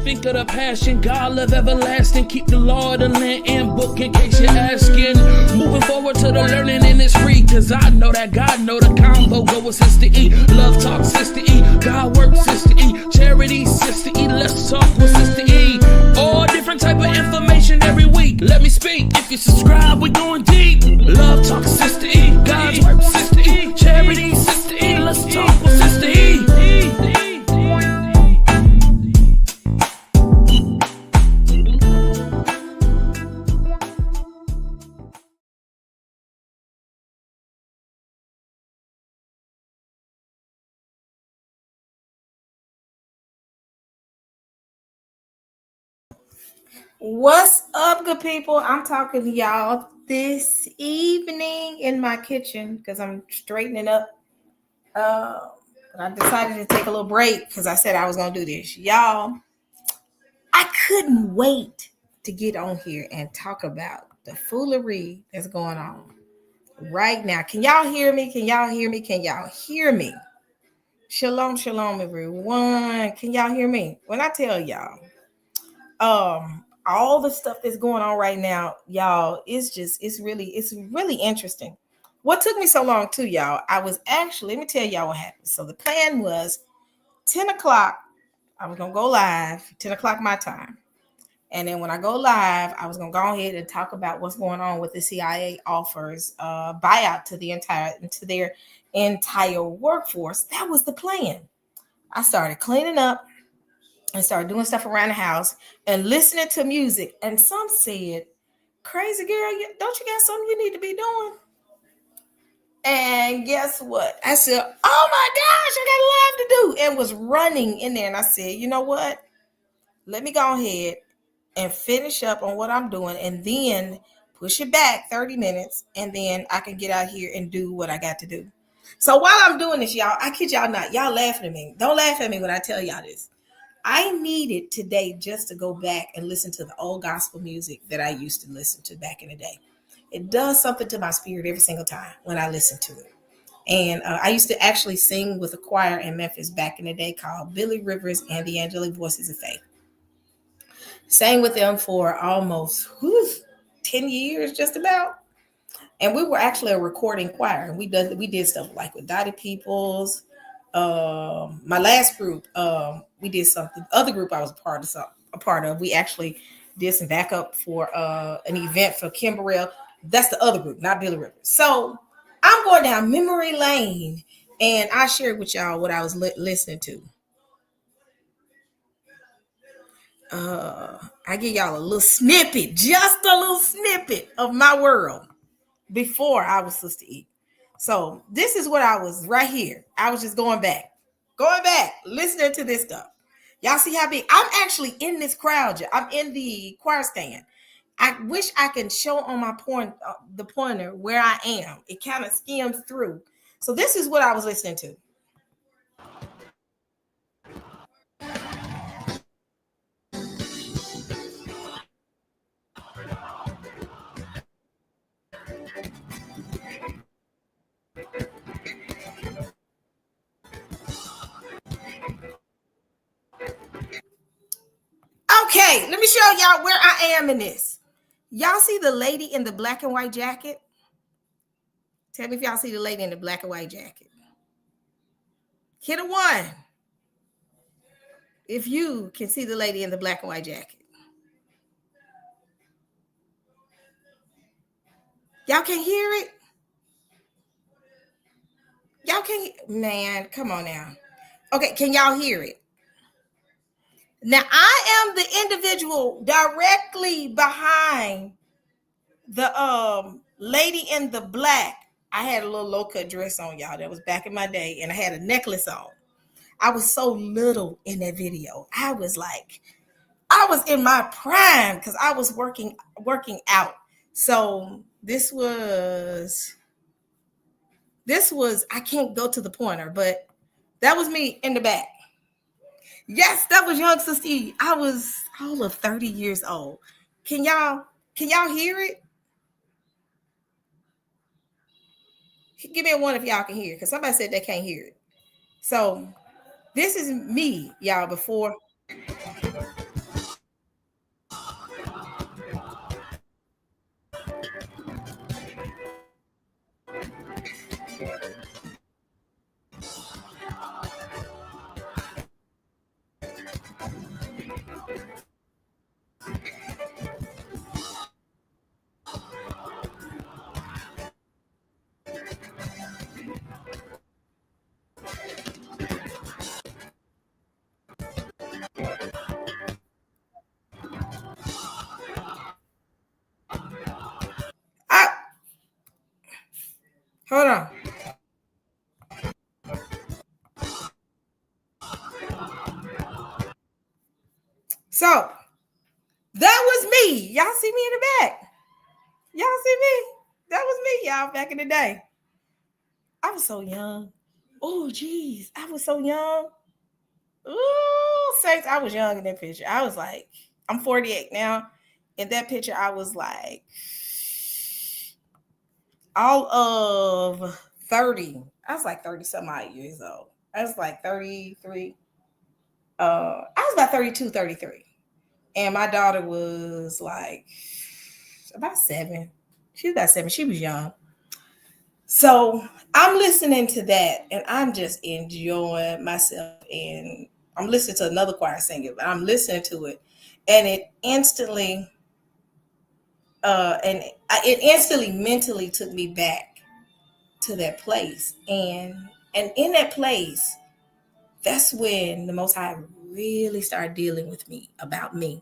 think of the passion, God love everlasting. Keep the law of the land and book in case you're asking. Moving forward to the learning and it's free, cause I know that God know the combo go with Sister E. Love talk Sister E, God work Sister E, charity Sister E, let's talk with Sister E. All different type of information every week. Let me speak. If you subscribe, we going deep. Love talk Sister E, God's work Sister E, charity Sister E, let's talk with Sister E. What's up, good people? I'm talking to y'all this evening in my kitchen because I'm straightening up. I decided to take a little break because I said I was going to do this. Y'all, I couldn't wait to get on here and talk about the foolery that's going on right now. Can y'all hear me? Can y'all hear me? Can y'all hear me? Shalom, shalom, everyone. Can y'all hear me? When I tell y'all, all the stuff that's going on right now, y'all, it's really interesting. What took me so long too, y'all, I was actually, let me tell y'all what happened. So the plan was 10 o'clock, I was going to go live, 10 o'clock my time. And then when I go live, I was going to go ahead and talk about what's going on with the CIA offers buyout to their entire workforce. That was the plan. I started cleaning up and started doing stuff around the house and listening to music. And some said, crazy girl, don't you got something you need to be doing? And guess what? I said, oh my gosh, I got a live to do. And was running in there. And I said, you know what? Let me go ahead and finish up on what I'm doing and then push it back 30 minutes. And then I can get out here and do what I got to do. So while I'm doing this, y'all, I kid y'all not, y'all laughing at me. Don't laugh at me when I tell y'all this. I needed today just to go back and listen to the old gospel music that I used to listen to back in the day. It does something to my spirit every single time when I listen to it. And I used to actually sing with a choir in Memphis back in the day called Billy Rivers and the Angelic Voices of Faith. Sang with them for almost 10 years, just about. And we were actually a recording choir. And we did stuff like with Dottie Peoples. My last group, we did something. The other group I was a part of, we actually did some backup for an event for Kimberell. That's the other group, not Billy Rivers. So I'm going down memory lane, and I shared with y'all what I was listening to. I give y'all a little snippet, just a little snippet of my world before I was Sister E. So this is what I was right here. I was just going back, listening to this stuff. Y'all see how big I'm actually in this crowd. I'm in the choir stand. I wish I can show on my the pointer where I am. It kind of skims through. So this is what I was listening to. Okay, let me show y'all where I am in this. Y'all see the lady in the black and white jacket? Tell me if y'all see the lady in the black and white jacket. Hit a 1 if you can see the lady in the black and white jacket. Y'all can hear it? Y'all can, man, come on now. Okay, can y'all hear it? Now, I am the individual directly behind the lady in the black. I had a little low-cut dress on, y'all. That was back in my day, and I had a necklace on. I was so little in that video. I was in my prime because I was working out. So this was, I can't go to the pointer, but that was me in the back. Yes, that was young Sister E. I was all of 30 years old. Can y'all hear it? Give me a 1 if y'all can hear it, because somebody said they can't hear it. So this is me, y'all, before. So that was me. Y'all see me in the back. Y'all see me? That was me, y'all, back in the day. I was so young. Oh, geez. I was so young. Ooh, Saints, I was young in that picture. I was like, I'm 48 now. In that picture, I was like all of 30. I was like 30 some odd years old. I was like 33. I was about 32, 33. And my daughter was like about 7. She was about 7. She was young. So I'm listening to that and I'm just enjoying myself. And I'm listening to another choir singing, but I'm listening to it. And it instantly, it instantly mentally took me back to that place. And in that place, that's when the Most High really started dealing with me about me.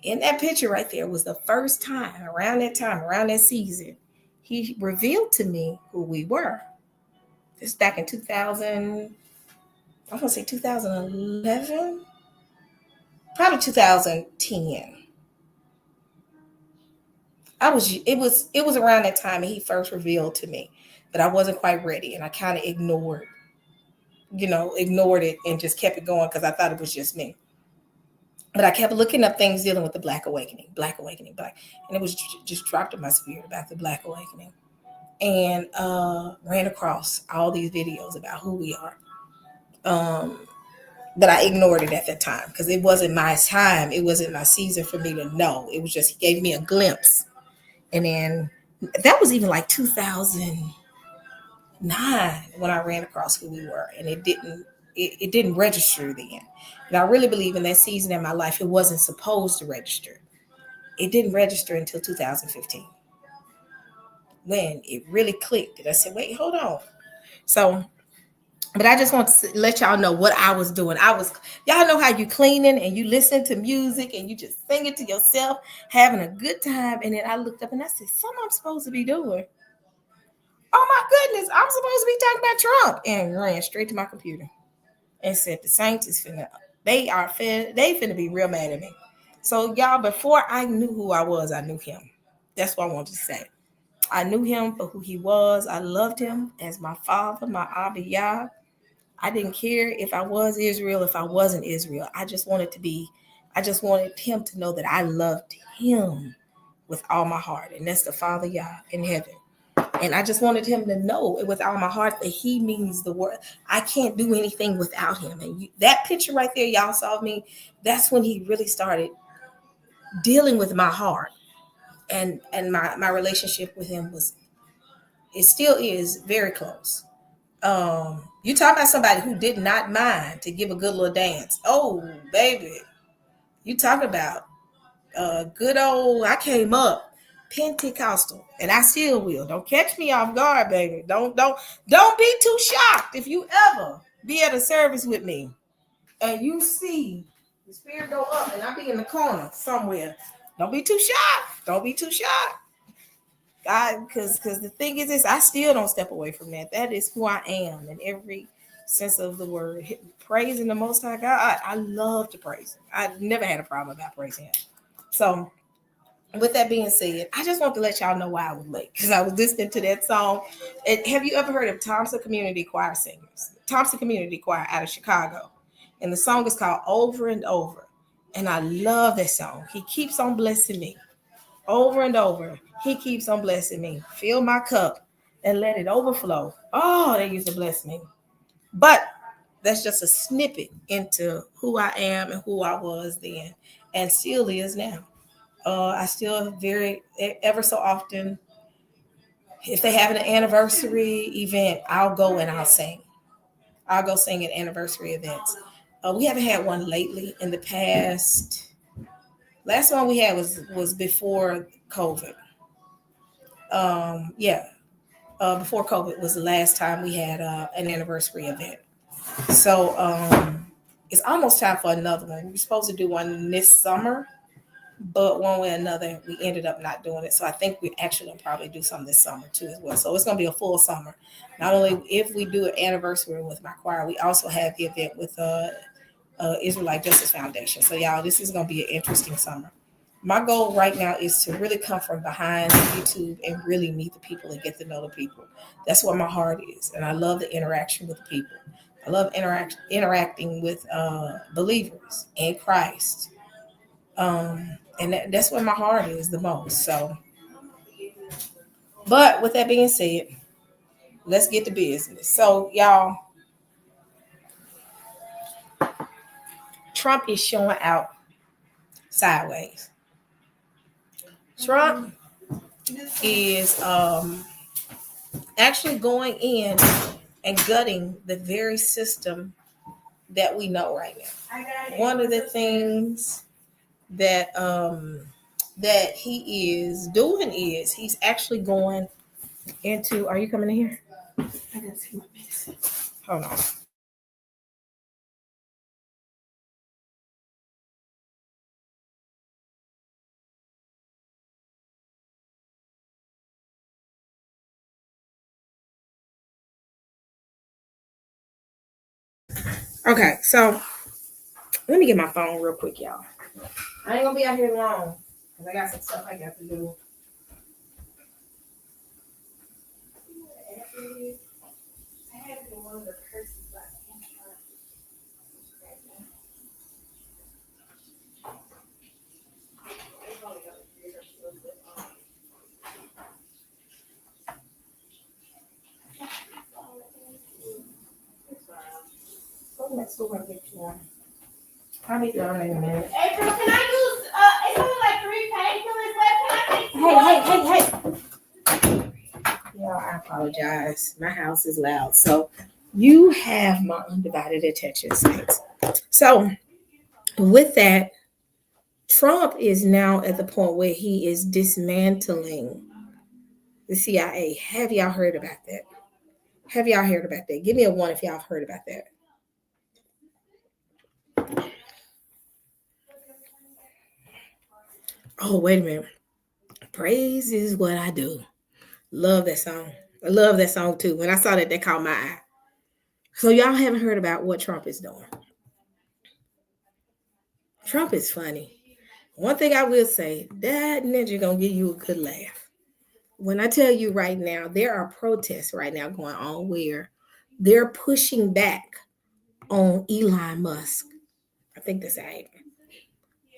In that picture right there was the first time, around that season, he revealed to me who we were. This back in 2000, I'm gonna say 2011, probably 2010. It was around that time he first revealed to me that I wasn't quite ready, and I kind of ignored it and just kept it going because I thought it was just me. But I kept looking up things dealing with the Black Awakening, and it was just dropped in my spirit about the Black Awakening, and ran across all these videos about who we are. But I ignored it at that time because it wasn't my time. It wasn't my season for me to know. It was just, he gave me a glimpse. And then that was even like 2009 when I ran across who we were. And it didn't register then. And I really believe in that season in my life, it wasn't supposed to register. It didn't register until 2015 when it really clicked. And I said, wait, hold on. So, but I just want to let y'all know what I was doing. Y'all know how you cleaning and you listen to music and you just sing it to yourself, having a good time. And then I looked up and I said, something I'm supposed to be doing. Oh my goodness, I'm supposed to be talking about Trump. And ran straight to my computer and said, the Saints is they finna be real mad at me. So y'all, before I knew who I was, I knew him. That's what I wanted to say. I knew him for who he was. I loved him as my father, my Abba Yah. I didn't care if I was Israel, if I wasn't Israel. I just wanted him to know that I loved him with all my heart. And that's the Father Yah in heaven. And I just wanted him to know with all my heart that he means the world. I can't do anything without him. And that picture right there, y'all saw me. That's when he really started dealing with my heart. And my relationship with him it still is very close. You talk about somebody who did not mind to give a good little dance. Oh, baby. You talk about good old, I came up Pentecostal, and I still will. Don't catch me off guard, baby. Don't be too shocked if you ever be at a service with me and you see the spirit go up and I be in the corner somewhere. Don't be too shocked. Don't be too shocked. God, because the thing is this, I still don't step away from that. That is who I am in every sense of the word. Praising the Most High God, I love to praise him. I've never had a problem about praising him. So with that being said, I just want to let y'all know why I was late, because I was listening to that song. And have you ever heard of Thompson Community Choir singers? Thompson Community Choir out of Chicago. And the song is called Over and Over. And I love that song. He keeps on blessing me. Over and over, he keeps on blessing me. Fill my cup and let it overflow. Oh, they used to bless me. But that's just a snippet into who I am and who I was then and still is now. I still ever so often, if they have an anniversary event, I'll go and I'll sing. I'll go sing at anniversary events. We haven't had one lately in the past. Last one we had was before COVID. Before COVID was the last time we had an anniversary event. So it's almost time for another one. We were supposed to do one this summer, but one way or another, we ended up not doing it. So I think we actually will probably do some this summer too as well. So it's going to be a full summer. Not only if we do an anniversary with my choir, we also have the event with Israelite Justice Foundation. So y'all, this is going to be an interesting summer. My goal right now is to really come from behind YouTube and really meet the people and get to know the people. That's what my heart is. And I love the interaction with the people. I love interacting with believers in Christ. And that's where my heart is the most. So, but with that being said, let's get to business. So, y'all, Trump is showing out sideways. Trump is actually going in and gutting the very system that we know right now. One of the things that that he is doing is he's actually going into. Are you coming in here? I gotta see my medicine. Hold on. Okay, so let me get my phone real quick, y'all. I ain't gonna be out here long because I got some stuff I got to do. I had to one of the curses about I'll be done in a minute. April, can I use, it's only like 3 painkillers left. Can I take Hey. Y'all, I apologize. My house is loud. So you have my undivided attention, saints. So with that, Trump is now at the point where he is dismantling the CIA. Have y'all heard about that? Have y'all heard about that? Give me a one if y'all have heard about that. Oh, wait a minute. Praise is what I do. Love that song. I love that song too. When I saw that, that caught my eye. So y'all haven't heard about what Trump is doing. Trump is funny. One thing I will say, that ninja gonna give you a good laugh. When I tell you right now, there are protests right now going on where they're pushing back on Elon Musk. I think that's how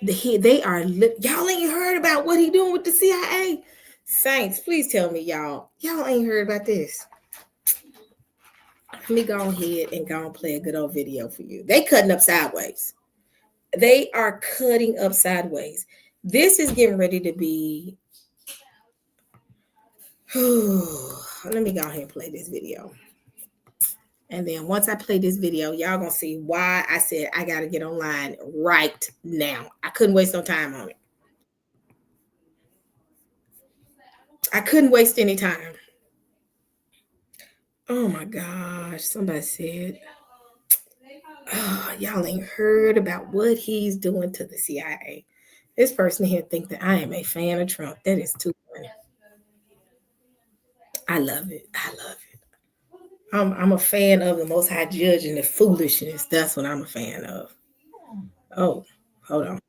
they are. Y'all ain't heard about what he doing with the CIA. Saints, please tell me, y'all ain't heard about this. Let me go ahead and go and play a good old video for you. They cutting up sideways. They are cutting up sideways. This is getting ready to be. Let me go ahead and play this video. And then once I play this video, y'all gonna see why I said I gotta get online right now. I couldn't waste no time on it. I couldn't waste any time. Oh my gosh, somebody said, oh, y'all ain't heard about what he's doing to the CIA. This person here think that I am a fan of Trump. That is too funny. I love it. I love it. I'm a fan of the Most High Judge and the foolishness. That's what I'm a fan of. Oh, hold on.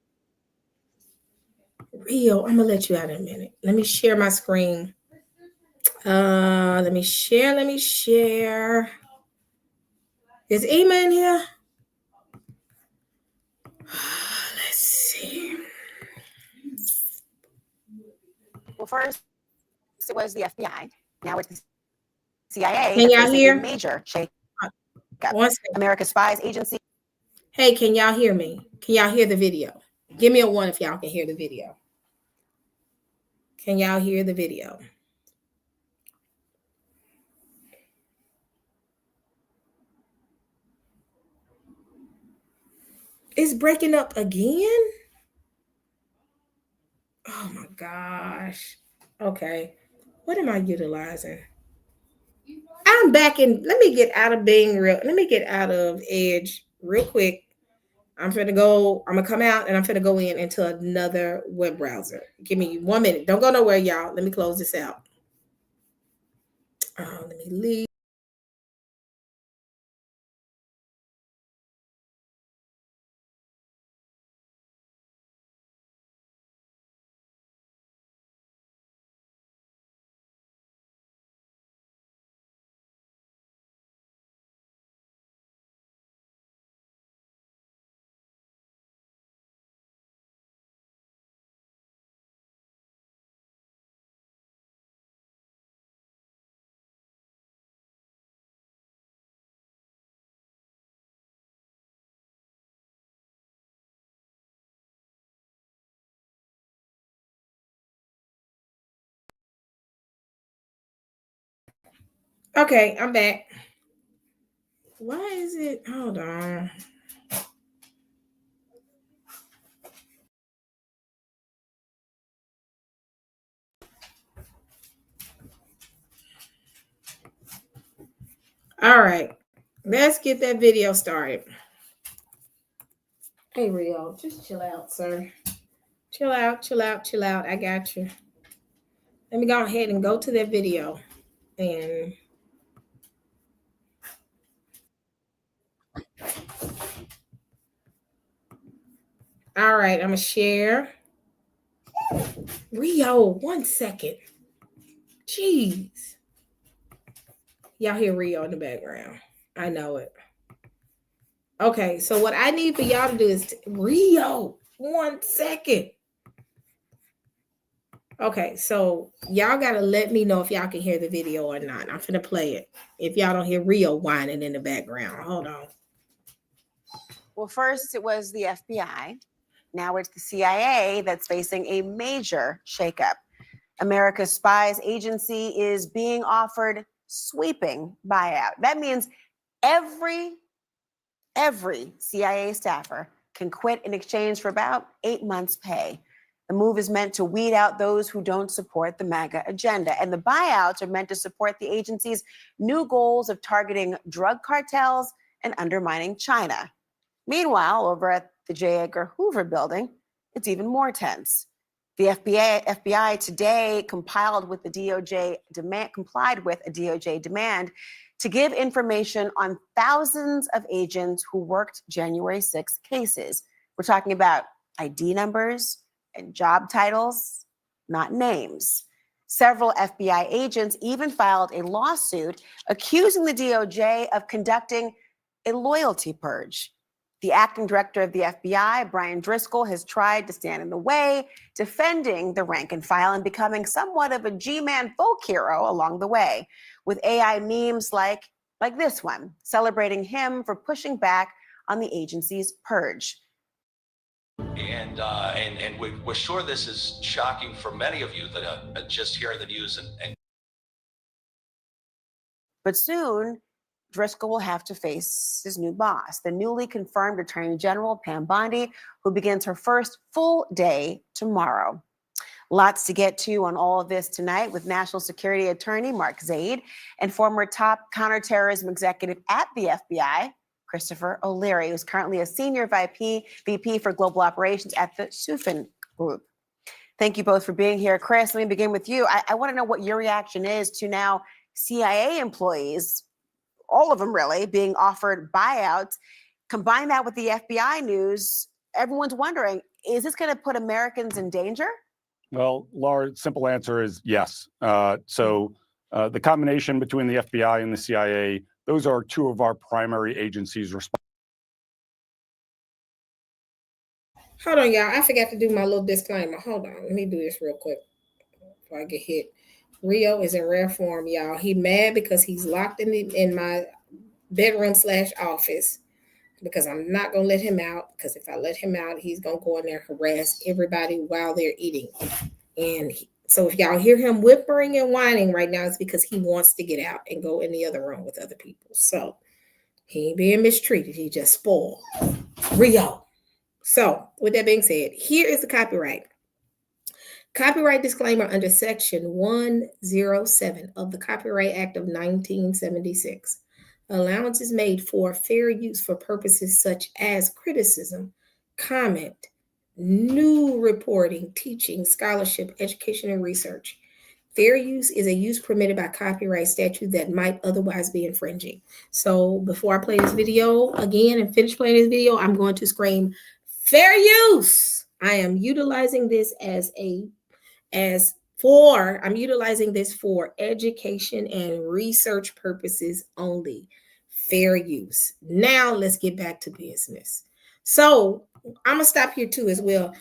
Rio, I'm gonna let you out in a minute. Let me share my screen. Let me share. Is Ema in here? Let's see. Well, first it was the FBI. Now it's the CIA. Can y'all hear? A major shake up. One second. America's spies agency. Hey, can y'all hear me? Can y'all hear the video? Give me a one if y'all can hear the video. Can y'all hear the video? It's breaking up again? Oh my gosh. Okay. What am I utilizing? I'm back in. Let me get out of let me get out of Edge real quick. I'm gonna come out and I'm gonna go into another web browser. Give me 1 minute. Don't go nowhere, y'all. Let me close this out. Let me leave. Okay, I'm back. Why is it? Hold on. All right, let's get that video started. Hey, Rio, just chill out, sir. Chill out, chill out, chill out. I got you. Let me go ahead and go to that video. And all right, I'm gonna share. Rio, 1 second. Jeez. Y'all hear Rio in the background. I know it. Okay, so what I need for y'all to do is Rio, 1 second. Okay, so y'all gotta let me know if y'all can hear the video or not. I'm finna play it. If y'all don't hear Rio whining in the background, hold on. Well, first it was the FBI. Now it's the CIA that's facing a major shakeup. America's spies agency is being offered sweeping buyout. That means every CIA staffer can quit in exchange for about 8 months' pay. The move is meant to weed out those who don't support the MAGA agenda. And the buyouts are meant to support the agency's new goals of targeting drug cartels and undermining China. Meanwhile, over at the J. Edgar Hoover building, it's even more tense. The FBI today complied with a DOJ demand to give information on thousands of agents who worked January 6 cases. We're talking about ID numbers and job titles, not names. Several FBI agents even filed a lawsuit accusing the DOJ of conducting a loyalty purge. The acting director of the FBI, Brian Driscoll, has tried to stand in the way, defending the rank and file and becoming somewhat of a G-man folk hero along the way, with AI memes like this one, celebrating him for pushing back on the agency's purge. And we're sure this is shocking for many of you that are just hearing the news. But soon, Driscoll will have to face his new boss, the newly confirmed Attorney General Pam Bondi, who begins her first full day tomorrow. Lots to get to on all of this tonight with National Security Attorney Mark Zaid and former top counterterrorism executive at the FBI, Christopher O'Leary, who's currently a senior VP for global operations at the Sufin Group. Thank you both for being here. Chris, let me begin with you. I want to know what your reaction is to now CIA employees, all of them really, being offered buyouts. Combine that with the FBI news, everyone's wondering, is this going to put Americans in danger? Well, Laura, simple answer is yes. The combination between the FBI and the CIA, those are two of our primary agencies responsible. Hold on, y'all. I forgot to do my little disclaimer. Hold on. Let me do this real quick before I get hit. Rio is in rare form, y'all. He mad because he's locked in my bedroom / office because I'm not going to let him out, because if I let him out, he's going to go in there and harass everybody while they're eating. And so if y'all hear him whimpering and whining right now, it's because he wants to get out and go in the other room with other people. So he ain't being mistreated. He just spoiled. Rio. So with that being said, here is the copyright. Copyright disclaimer under Section 107 of the Copyright Act of 1976. Allowance is made for fair use for purposes such as criticism, comment, new reporting, teaching, scholarship, education, and research. Fair use is a use permitted by copyright statute that might otherwise be infringing. So before I play this video again and finish playing this video, I'm going to scream, fair use. I am utilizing this I'm utilizing this for education and research purposes only. Fair use. Now let's get back to business. So I'm gonna stop here too as well.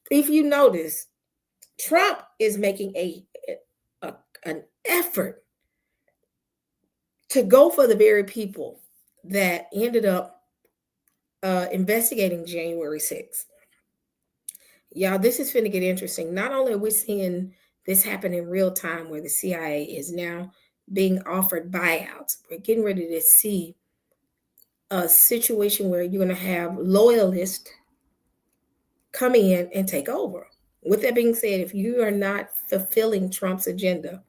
If you notice, Trump is making an effort to go for the very people that ended up investigating January 6th. Y'all, this is finna get interesting. Not only are we seeing this happen in real time where the CIA is now being offered buyouts. We're getting ready to see a situation where you're going to have loyalists come in and take over. With that being said, if you are not fulfilling Trump's agenda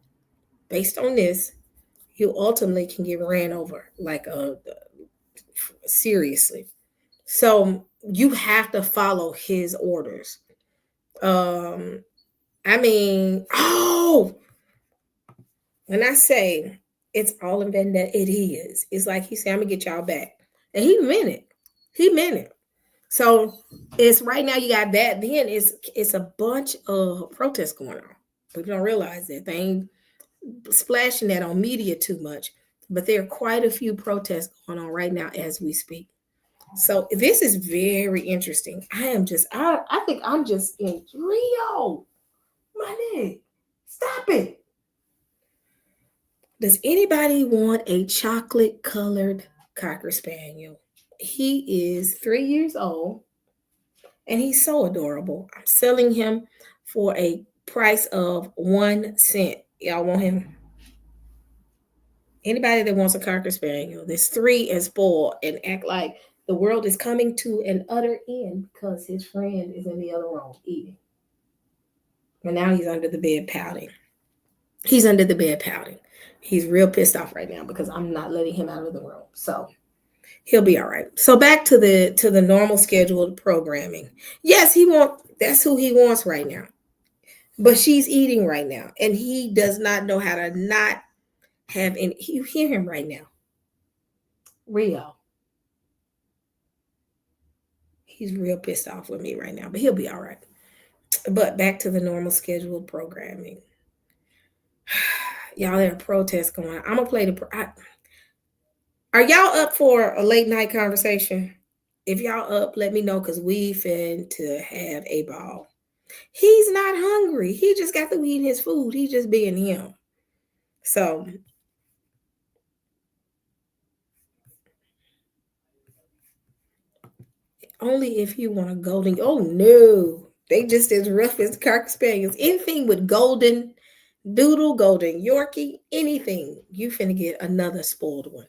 based on this, you ultimately can get ran over, like seriously. So you have to follow his orders. I mean, when I say it's all in vendetta, it is. It's like he said, I'm gonna get y'all back. And he meant it. He meant it. So it's right now you got that. Then it's a bunch of protests going on. People don't realize that. They ain't splashing that on media too much. But there are quite a few protests going on right now as we speak. So this is very interesting. I think I'm just in Rio. My nigga, stop it. Does anybody want a chocolate colored Cocker Spaniel? He is 3 years old and he's so adorable. I'm selling him for a price of 1 cent. Y'all want him? Anybody that wants a Cocker Spaniel that's 3 and spoiled and act like the world is coming to an utter end because his friend is in the other room eating. And now he's under the bed pouting. He's under the bed pouting. He's real pissed off right now because I'm not letting him out of the room. So he'll be all right. So back to the normal scheduled programming. Yes, that's who he wants right now. But she's eating right now. And he does not know how to not have any. You hear him right now. Rio. He's real pissed off with me right now, but he'll be all right. But back to the normal scheduled programming. Y'all, there are protests going on. I'm going to play are y'all up for a late night conversation? If y'all up, let me know because we finna have a ball. He's not hungry. He just got to eat his food. He's just being him. So only if you want a golden. Oh no, they just as rough as Cocker Spaniels. Anything with golden doodle, golden Yorkie, anything, you finna get another spoiled one.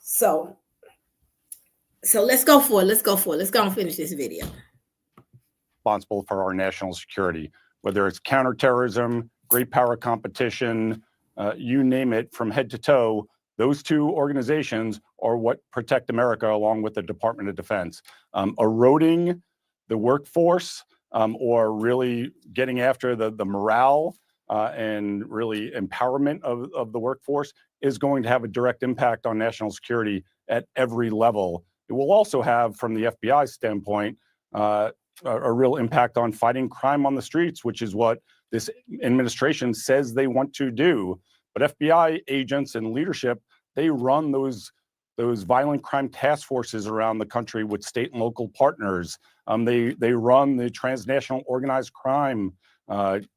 So let's go for it. Let's go and finish this video. Responsible for our national security, whether it's counterterrorism, great power competition, you name it, from head to toe. Those two organizations are what protect America, along with the Department of Defense. Eroding the workforce or really getting after the morale and really empowerment of the workforce is going to have a direct impact on national security at every level. It will also have, from the FBI standpoint, a real impact on fighting crime on the streets, which is what this administration says they want to do. But FBI agents and leadership, they run those violent crime task forces around the country with state and local partners. They run the transnational organized crime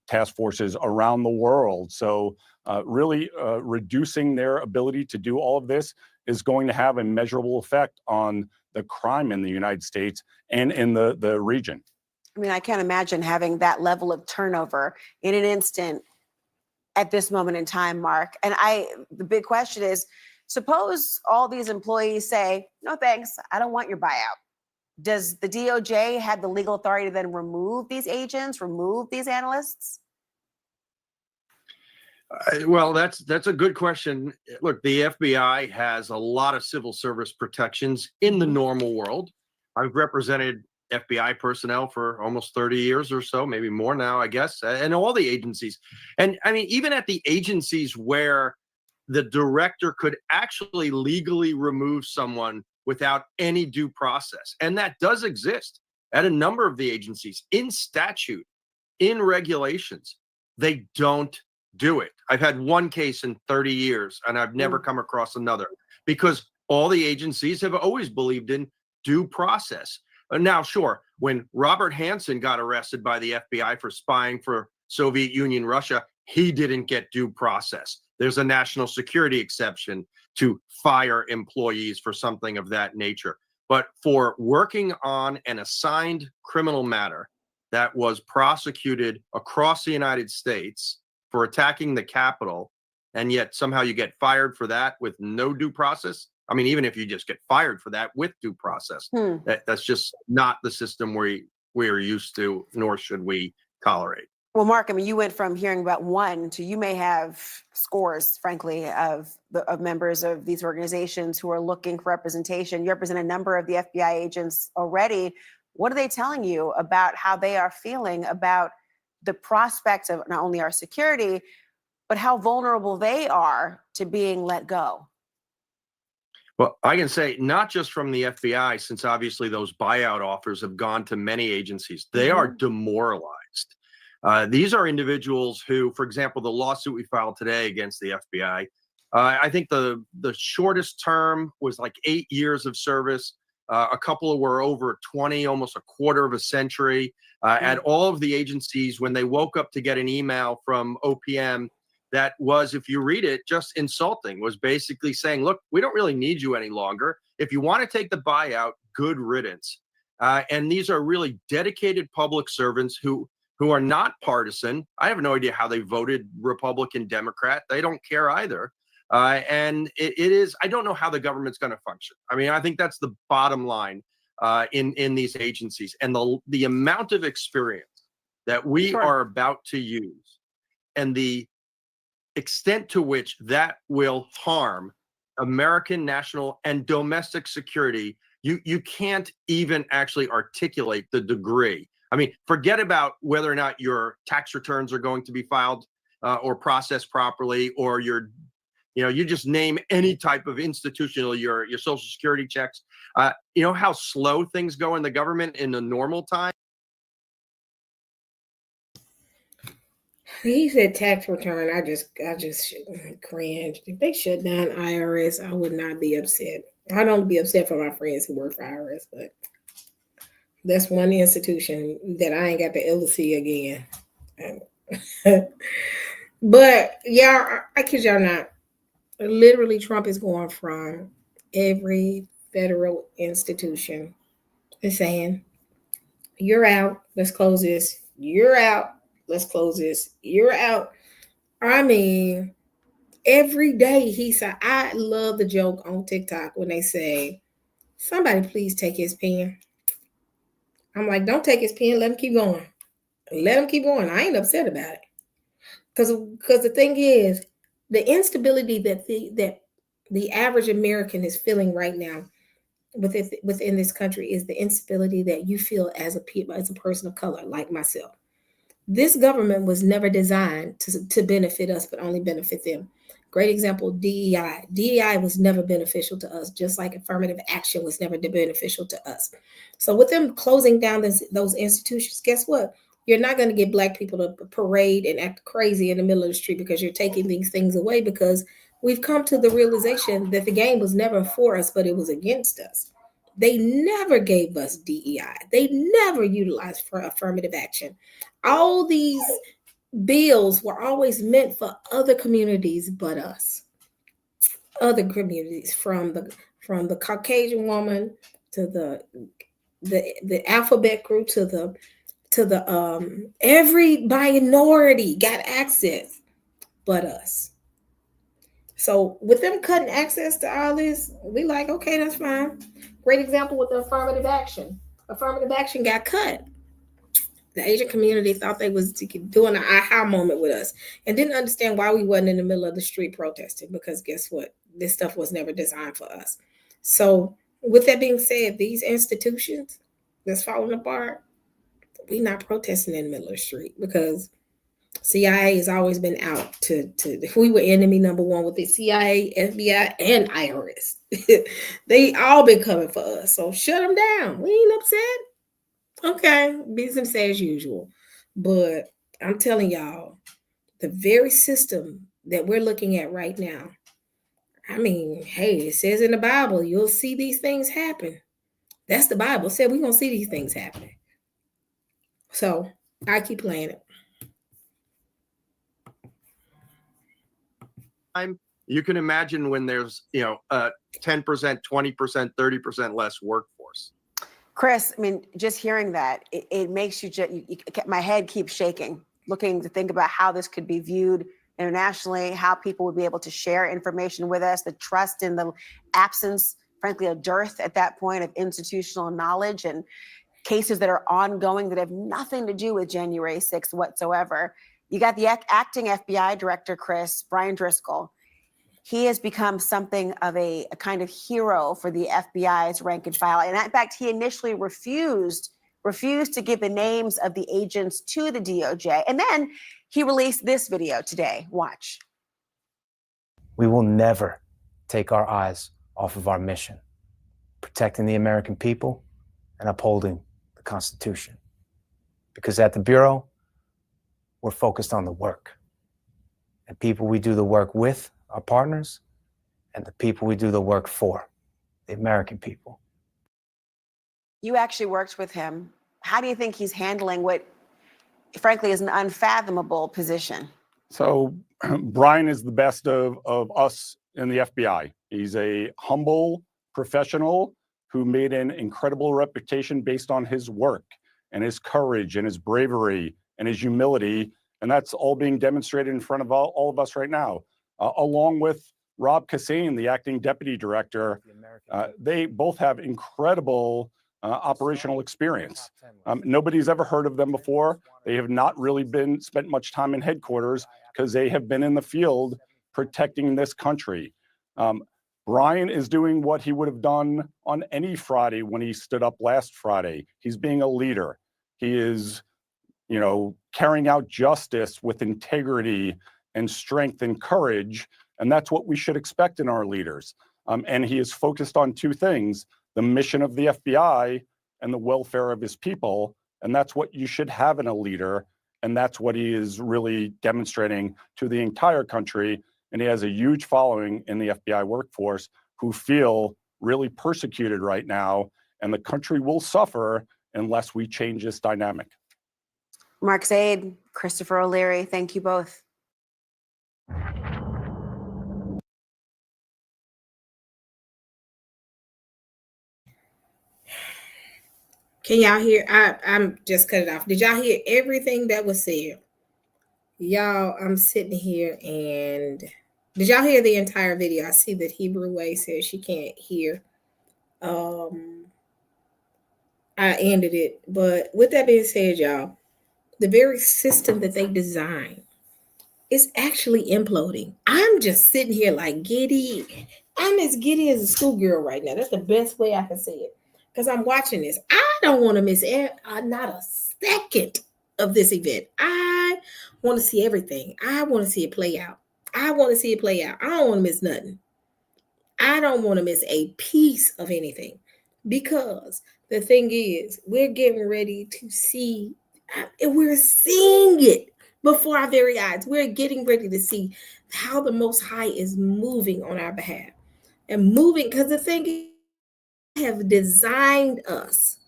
task forces around the world. So really reducing their ability to do all of this is going to have a measurable effect on the crime in the United States and in the region. I mean, I can't imagine having that level of turnover in an instant at this moment in time, Mark. And the big question is, suppose all these employees say, no, thanks, I don't want your buyout. Does the DOJ have the legal authority to then remove these agents, remove these analysts? Well, that's a good question. Look, the FBI has a lot of civil service protections in the normal world. I've represented FBI personnel for almost 30 years or so, maybe more now, I guess, and all the agencies. And I mean, even at the agencies where the director could actually legally remove someone without any due process, and that does exist at a number of the agencies in statute, in regulations, they don't do it. I've had one case in 30 years, and I've never come across another, because all the agencies have always believed in due process. Now, sure, when Robert Hansen got arrested by the FBI for spying for Soviet Union Russia, he didn't get due process. There's a national security exception to fire employees for something of that nature. But for working on an assigned criminal matter that was prosecuted across the United States for attacking the Capitol and yet somehow you get fired for that with no due process. I mean, even if you just get fired for that with due process, that's just not the system we're used to, nor should we tolerate. Well, Mark, I mean, you went from hearing about one to you may have scores, frankly, of members of these organizations who are looking for representation. You represent a number of the FBI agents already. What are they telling you about how they are feeling about the prospect of not only our security, but how vulnerable they are to being let go? Well, I can say not just from the FBI, since obviously those buyout offers have gone to many agencies. They are demoralized. These are individuals who, for example, the lawsuit we filed today against the FBI, I think the shortest term was like 8 years of service. A couple were over 20, almost a quarter of a century. At all of the agencies, when they woke up to get an email from OPM that was, if you read it, just insulting, was basically saying, look, we don't really need you any longer. If you want to take the buyout, good riddance. And these are really dedicated public servants who are not partisan. I have no idea how they voted Republican, Democrat. They don't care either. And it is, I don't know how the government's going to function. I mean, I think that's the bottom line in these agencies. And the amount of experience that we are about to use and the extent to which that will harm American national and domestic security, you can't even actually articulate the degree. I mean, forget about whether or not your tax returns are going to be filed or processed properly, or you just name any type of institutional, your social security checks. You know how slow things go in the government in the normal time? He said tax return. I just cringed. If they shut down IRS, I would not be upset. I don't be upset for my friends who work for IRS, but that's one institution that I ain't got to ever see again. But yeah, I kid y'all not. Literally, Trump is going from every federal institution and saying, "You're out. Let's close this. You're out. Let's close this. You're out." I mean, every day he said, I love the joke on TikTok when they say, "Somebody please take his pen." I'm like, don't take his pen. Let him keep going. Let him keep going. I ain't upset about it. Because the thing is, the instability that the average American is feeling right now within this country is the instability that you feel as a person of color like myself. This government was never designed to benefit us, but only benefit them. Great example, DEI. DEI was never beneficial to us, just like affirmative action was never beneficial to us. So with them closing down those institutions, guess what? You're not going to get Black people to parade and act crazy in the middle of the street because you're taking these things away, because we've come to the realization that the game was never for us, but it was against us. They never gave us DEI. They never utilized for affirmative action. All these bills were always meant for other communities but us. Other communities, from the Caucasian woman to the alphabet group to the every minority got access but us. So with them cutting access to all this, we like, okay, that's fine. Great example with the affirmative action. Affirmative action got cut. The Asian community thought they was doing an aha moment with us and didn't understand why we wasn't in the middle of the street protesting, because guess what? This stuff was never designed for us. So with that being said, these institutions that's falling apart, we're not protesting in the middle of the street, because CIA has always been out to we were enemy number one with the CIA, FBI, and IRS. They all been coming for us. So shut them down. We ain't upset. Okay, business as usual. But I'm telling y'all, the very system that we're looking at right now, I mean, hey, it says in the Bible, you'll see these things happen. That's the Bible. It said we're going to see these things happening. So I keep playing it. You can imagine when there's 10%, 20%, 30% less workforce. Chris, I mean, just hearing that, it makes you my head keeps shaking, looking to think about how this could be viewed internationally, how people would be able to share information with us, the trust in the absence, frankly, a dearth at that point of institutional knowledge, and cases that are ongoing that have nothing to do with January 6th whatsoever. You got the acting FBI director, Brian Driscoll. He has become something of a kind of hero for the FBI's rank and file. And in fact, he initially refused to give the names of the agents to the DOJ. And then he released this video today. Watch. We will never take our eyes off of our mission, protecting the American people and upholding the Constitution. Because at the Bureau, we're focused on the work. And people we do the work with, our partners, and the people we do the work for, the American people. You actually worked with him. How do you think he's handling what, frankly, is an unfathomable position? So Brian is the best of us in the FBI. He's a humble professional who made an incredible reputation based on his work and his courage and his bravery and his humility. And that's all being demonstrated in front of all of us right now, along with Rob Kassane, the acting deputy director. They both have incredible operational experience. Nobody's ever heard of them before. They have not really spent much time in headquarters because they have been in the field protecting this country. Brian is doing what he would have done on any Friday when he stood up last Friday. He's being a leader. He is, carrying out justice with integrity and strength and courage. And that's what we should expect in our leaders. And he is focused on two things: the mission of the FBI and the welfare of his people. And that's what you should have in a leader. And that's what he is really demonstrating to the entire country. And he has a huge following in the FBI workforce who feel really persecuted right now. And the country will suffer unless we change this dynamic. Mark Zaid, Christopher O'Leary, thank you both. Can y'all hear? I'm just cut it off. Did y'all hear everything that was said? Y'all, I'm sitting here and did y'all hear the entire video? I see that Hebrew Way says she can't hear. I ended it. But with that being said, y'all, the very system that they designed is actually imploding. I'm just sitting here like giddy. I'm as giddy as a schoolgirl right now. That's the best way I can say it. Because I'm watching this. I don't want to miss not a second of this event. I want to see everything. I want to see it play out. I don't want to miss nothing. I don't want to miss a piece of anything. Because the thing is, we're getting ready to see, we're seeing it before our very eyes. We're getting ready to see how the Most High is moving on our behalf. And moving, because the thing is, have designed us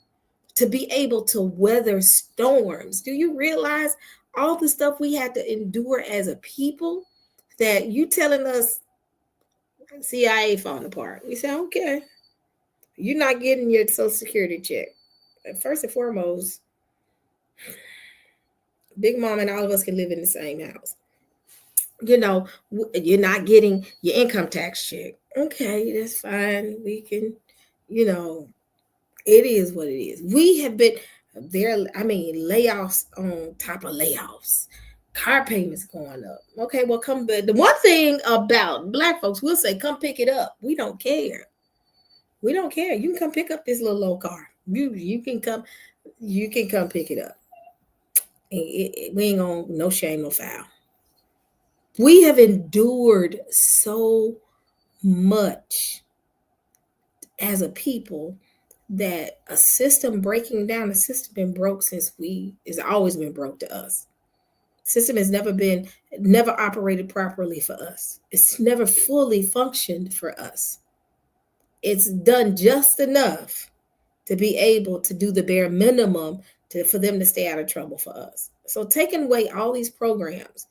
to be able to weather storms. Do you realize all the stuff we had to endure as a people? That you telling us CIA falling apart. We say, okay, you're not getting your Social Security check. First and foremost, Big Mom and all of us can live in the same house. You're not getting your income tax check. Okay, that's fine. We can, it is what it is. We have been there. Layoffs on top of layoffs. Car payments going up. Okay, well, the one thing about Black folks, we'll say, come pick it up. We don't care. We don't care. You can come pick up this little old car. You can come pick it up. We ain't on no shame, no foul. We have endured so much as a people that a system breaking down, the system been broke since it's always been broke to us. System has never operated properly for us. It's never fully functioned for us. It's done just enough to be able to do the bare minimum for them to stay out of trouble for us. So taking away all these programs,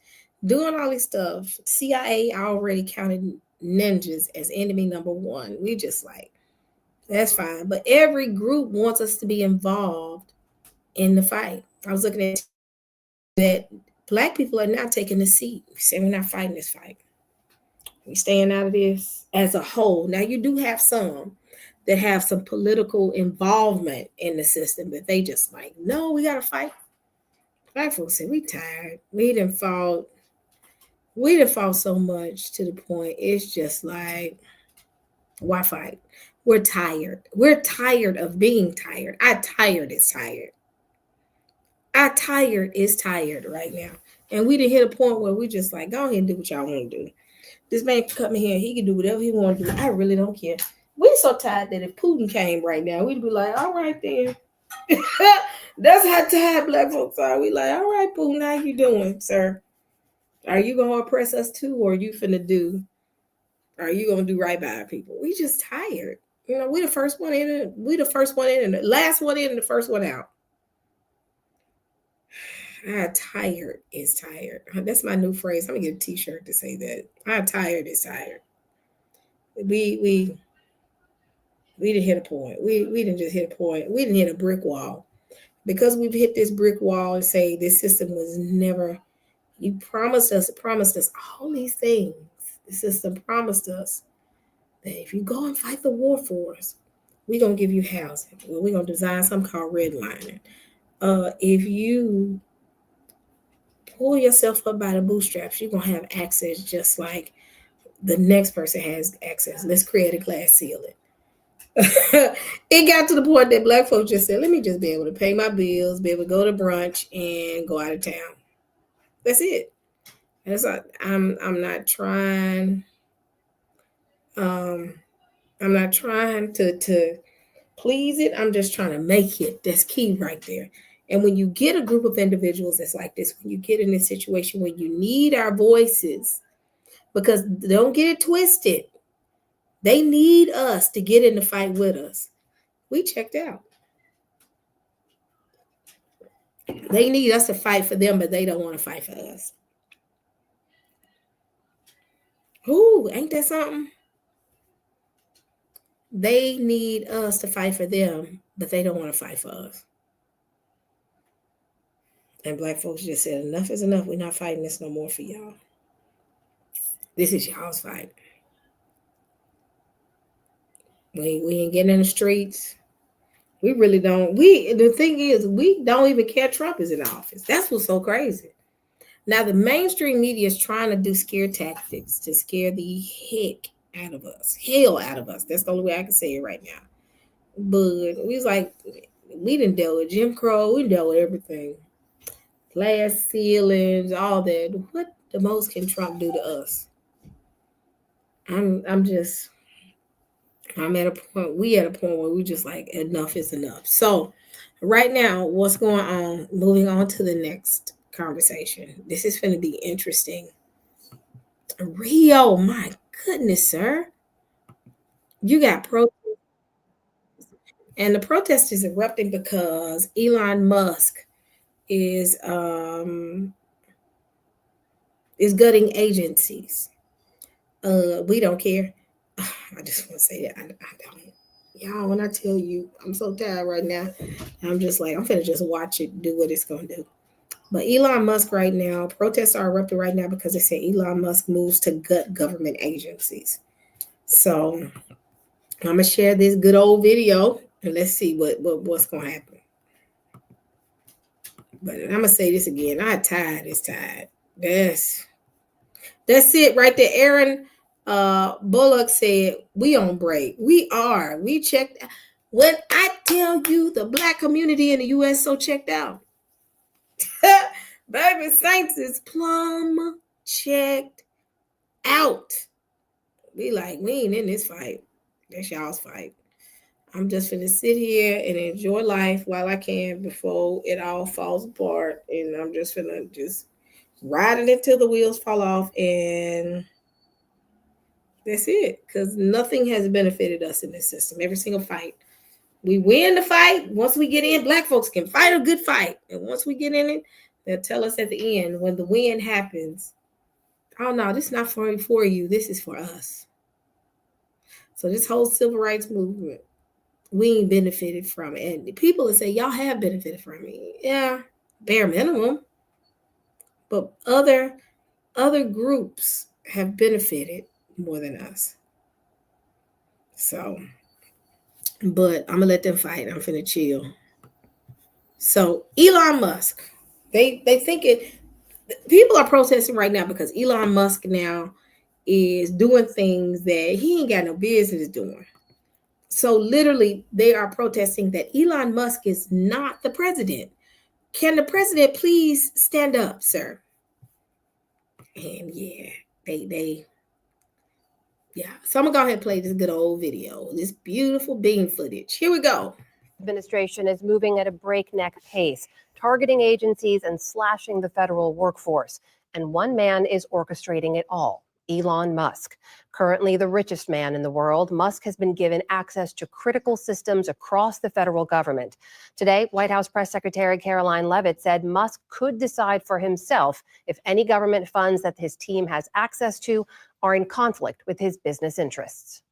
doing all this stuff, CIA already counted ninjas as enemy number one. We just like, that's fine. But every group wants us to be involved in the fight. I was looking at that Black people are not taking a seat. We say we're not fighting this fight. We staying out of this as a whole. Now you do have some that have some political involvement in the system, but they just like, no, we gotta fight. Black folks say we tired. We done fought so much to the point it's just like, why fight? We're tired. We're tired of being tired. Our tired is tired. Our tired is tired right now. And we done hit a point where we just like, go ahead and do what y'all want to do. This man can come in here, he can do whatever he want to do. I really don't care. We're so tired that if Putin came right now, we'd be like, all right then. That's how tired Black folks are. We like, all right, Putin, how you doing, sir? Are you going to oppress us too, or are you finna do? Are you going to do right by our people? We just tired. You know, we the first one in, we the first one in, and the last one in, and the first one out. Our tired is tired. That's my new phrase. I'm gonna get a t-shirt to say that. Our tired is tired. We didn't hit a point. We didn't just hit a point. We didn't hit a brick wall. Because we've hit this brick wall and say this system was never, you promised us all these things. The system promised us that if you go and fight the war for us, we're gonna give you housing. We're gonna design something called redlining. If you pull yourself up by the bootstraps, you're gonna have access just like the next person has access. Let's create a glass ceiling. It got to the point that Black folks just said, let me just be able to pay my bills, be able to go to brunch and go out of town. That's it. And it's like, I'm not trying to please it. I'm just trying to make it. That's key right there. And when you get a group of individuals that's like this, when you get in this situation where you need our voices, because don't get it twisted, they need us to get in the fight with us. We checked out. They need us to fight for them, but they don't want to fight for us. Ooh, ain't that something? They need us to fight for them, but they don't want to fight for us. And Black folks just said, enough is enough. We're not fighting this no more for y'all. This is y'all's fight. We ain't getting in the streets. We really don't. The thing is, we don't even care Trump is in office. That's what's so crazy. Now, the mainstream media is trying to do scare tactics to scare the heck out of us. Hell out of us. That's the only way I can say it right now. But we was like, we didn't deal with Jim Crow. We dealt with everything. Glass ceilings, all that. What the most can Trump do to us? I'm at a point, we at a point where we just like, enough is enough. So right now, what's going on? Moving on to the next conversation. This is going to be interesting. Rio, my goodness, sir. You got protests. And the protest is erupting because Elon Musk is gutting agencies. We don't care. I just want to say that I don't. Y'all, when I tell you, I'm so tired right now. I'm just like, I'm finna just watch it do what it's gonna do. But Elon Musk right now, protests are erupting right now because they say Elon Musk moves to gut government agencies. So I'm gonna share this good old video and let's see what's gonna happen. But I'm gonna say this again. I'm tired. It's tired. That's it right there. Aaron Bullock said, we on break. We are. We checked. When I tell you the Black community in the U.S. so checked out. Baby Saints is plumb checked out. We like, we ain't in this fight. That's y'all's fight. I'm just gonna sit here and enjoy life while I can before it all falls apart. And I'm just gonna just ride it until the wheels fall off, and that's it. Because nothing has benefited us in this system. Every single fight, we win the fight. Once we get in, Black folks can fight a good fight, and once we get in it, they'll tell us at the end when the win happens, oh no, this is not for you. This is for us. So this whole civil rights movement, we ain't benefited from it. And people will say, y'all have benefited from it. Yeah, bare minimum. but other groups have benefited more than us. So, but I'm gonna let them fight. I'm finna chill. So Elon Musk, they think it. People are protesting right now because Elon Musk now is doing things that he ain't got no business doing. So literally, they are protesting that Elon Musk is not the president. Can the president please stand up, sir? And yeah, yeah. So I'm gonna go ahead and play this good old video, this beautiful bean footage. Here we go. Administration is moving at a breakneck pace, targeting agencies and slashing the federal workforce. And one man is orchestrating it all, Elon Musk. Currently the richest man in the world, Musk has been given access to critical systems across the federal government. Today, White House Press Secretary Caroline Leavitt said Musk could decide for himself if any government funds that his team has access to are in conflict with his business interests.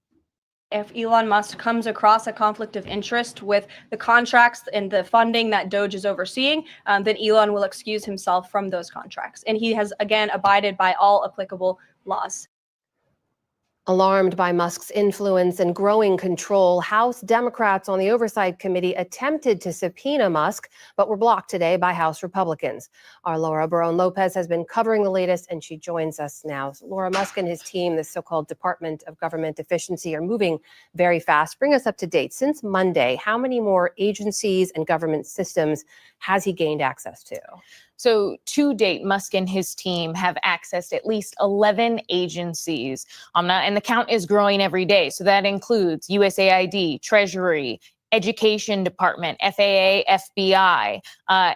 If Elon Musk comes across a conflict of interest with the contracts and the funding that Doge is overseeing, then Elon will excuse himself from those contracts. And he has, again, abided by all applicable laws. Alarmed by Musk's influence and growing control, House Democrats on the Oversight Committee attempted to subpoena Musk, but were blocked today by House Republicans. Our Laura Barone-Lopez has been covering the latest, and she joins us now. So Laura, Musk and his team, the so-called Department of Government Efficiency, are moving very fast. Bring us up to date. Since Monday, how many more agencies and government systems has he gained access to? So to date, Musk and his team have accessed at least 11 agencies, and the count is growing every day. So that includes USAID, Treasury, Education Department, FAA, FBI,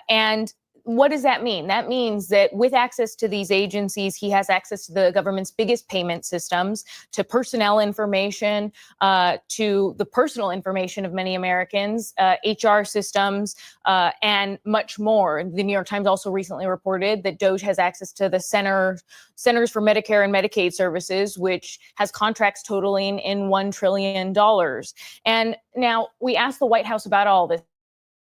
and what does that mean? That means that with access to these agencies, he has access to the government's biggest payment systems, to personnel information, to the personal information of many Americans, HR systems, and much more. The New York Times also recently reported that Doge has access to the Centers for Medicare and Medicaid Services, which has contracts totaling in $1 trillion. And now we asked the White House about all this.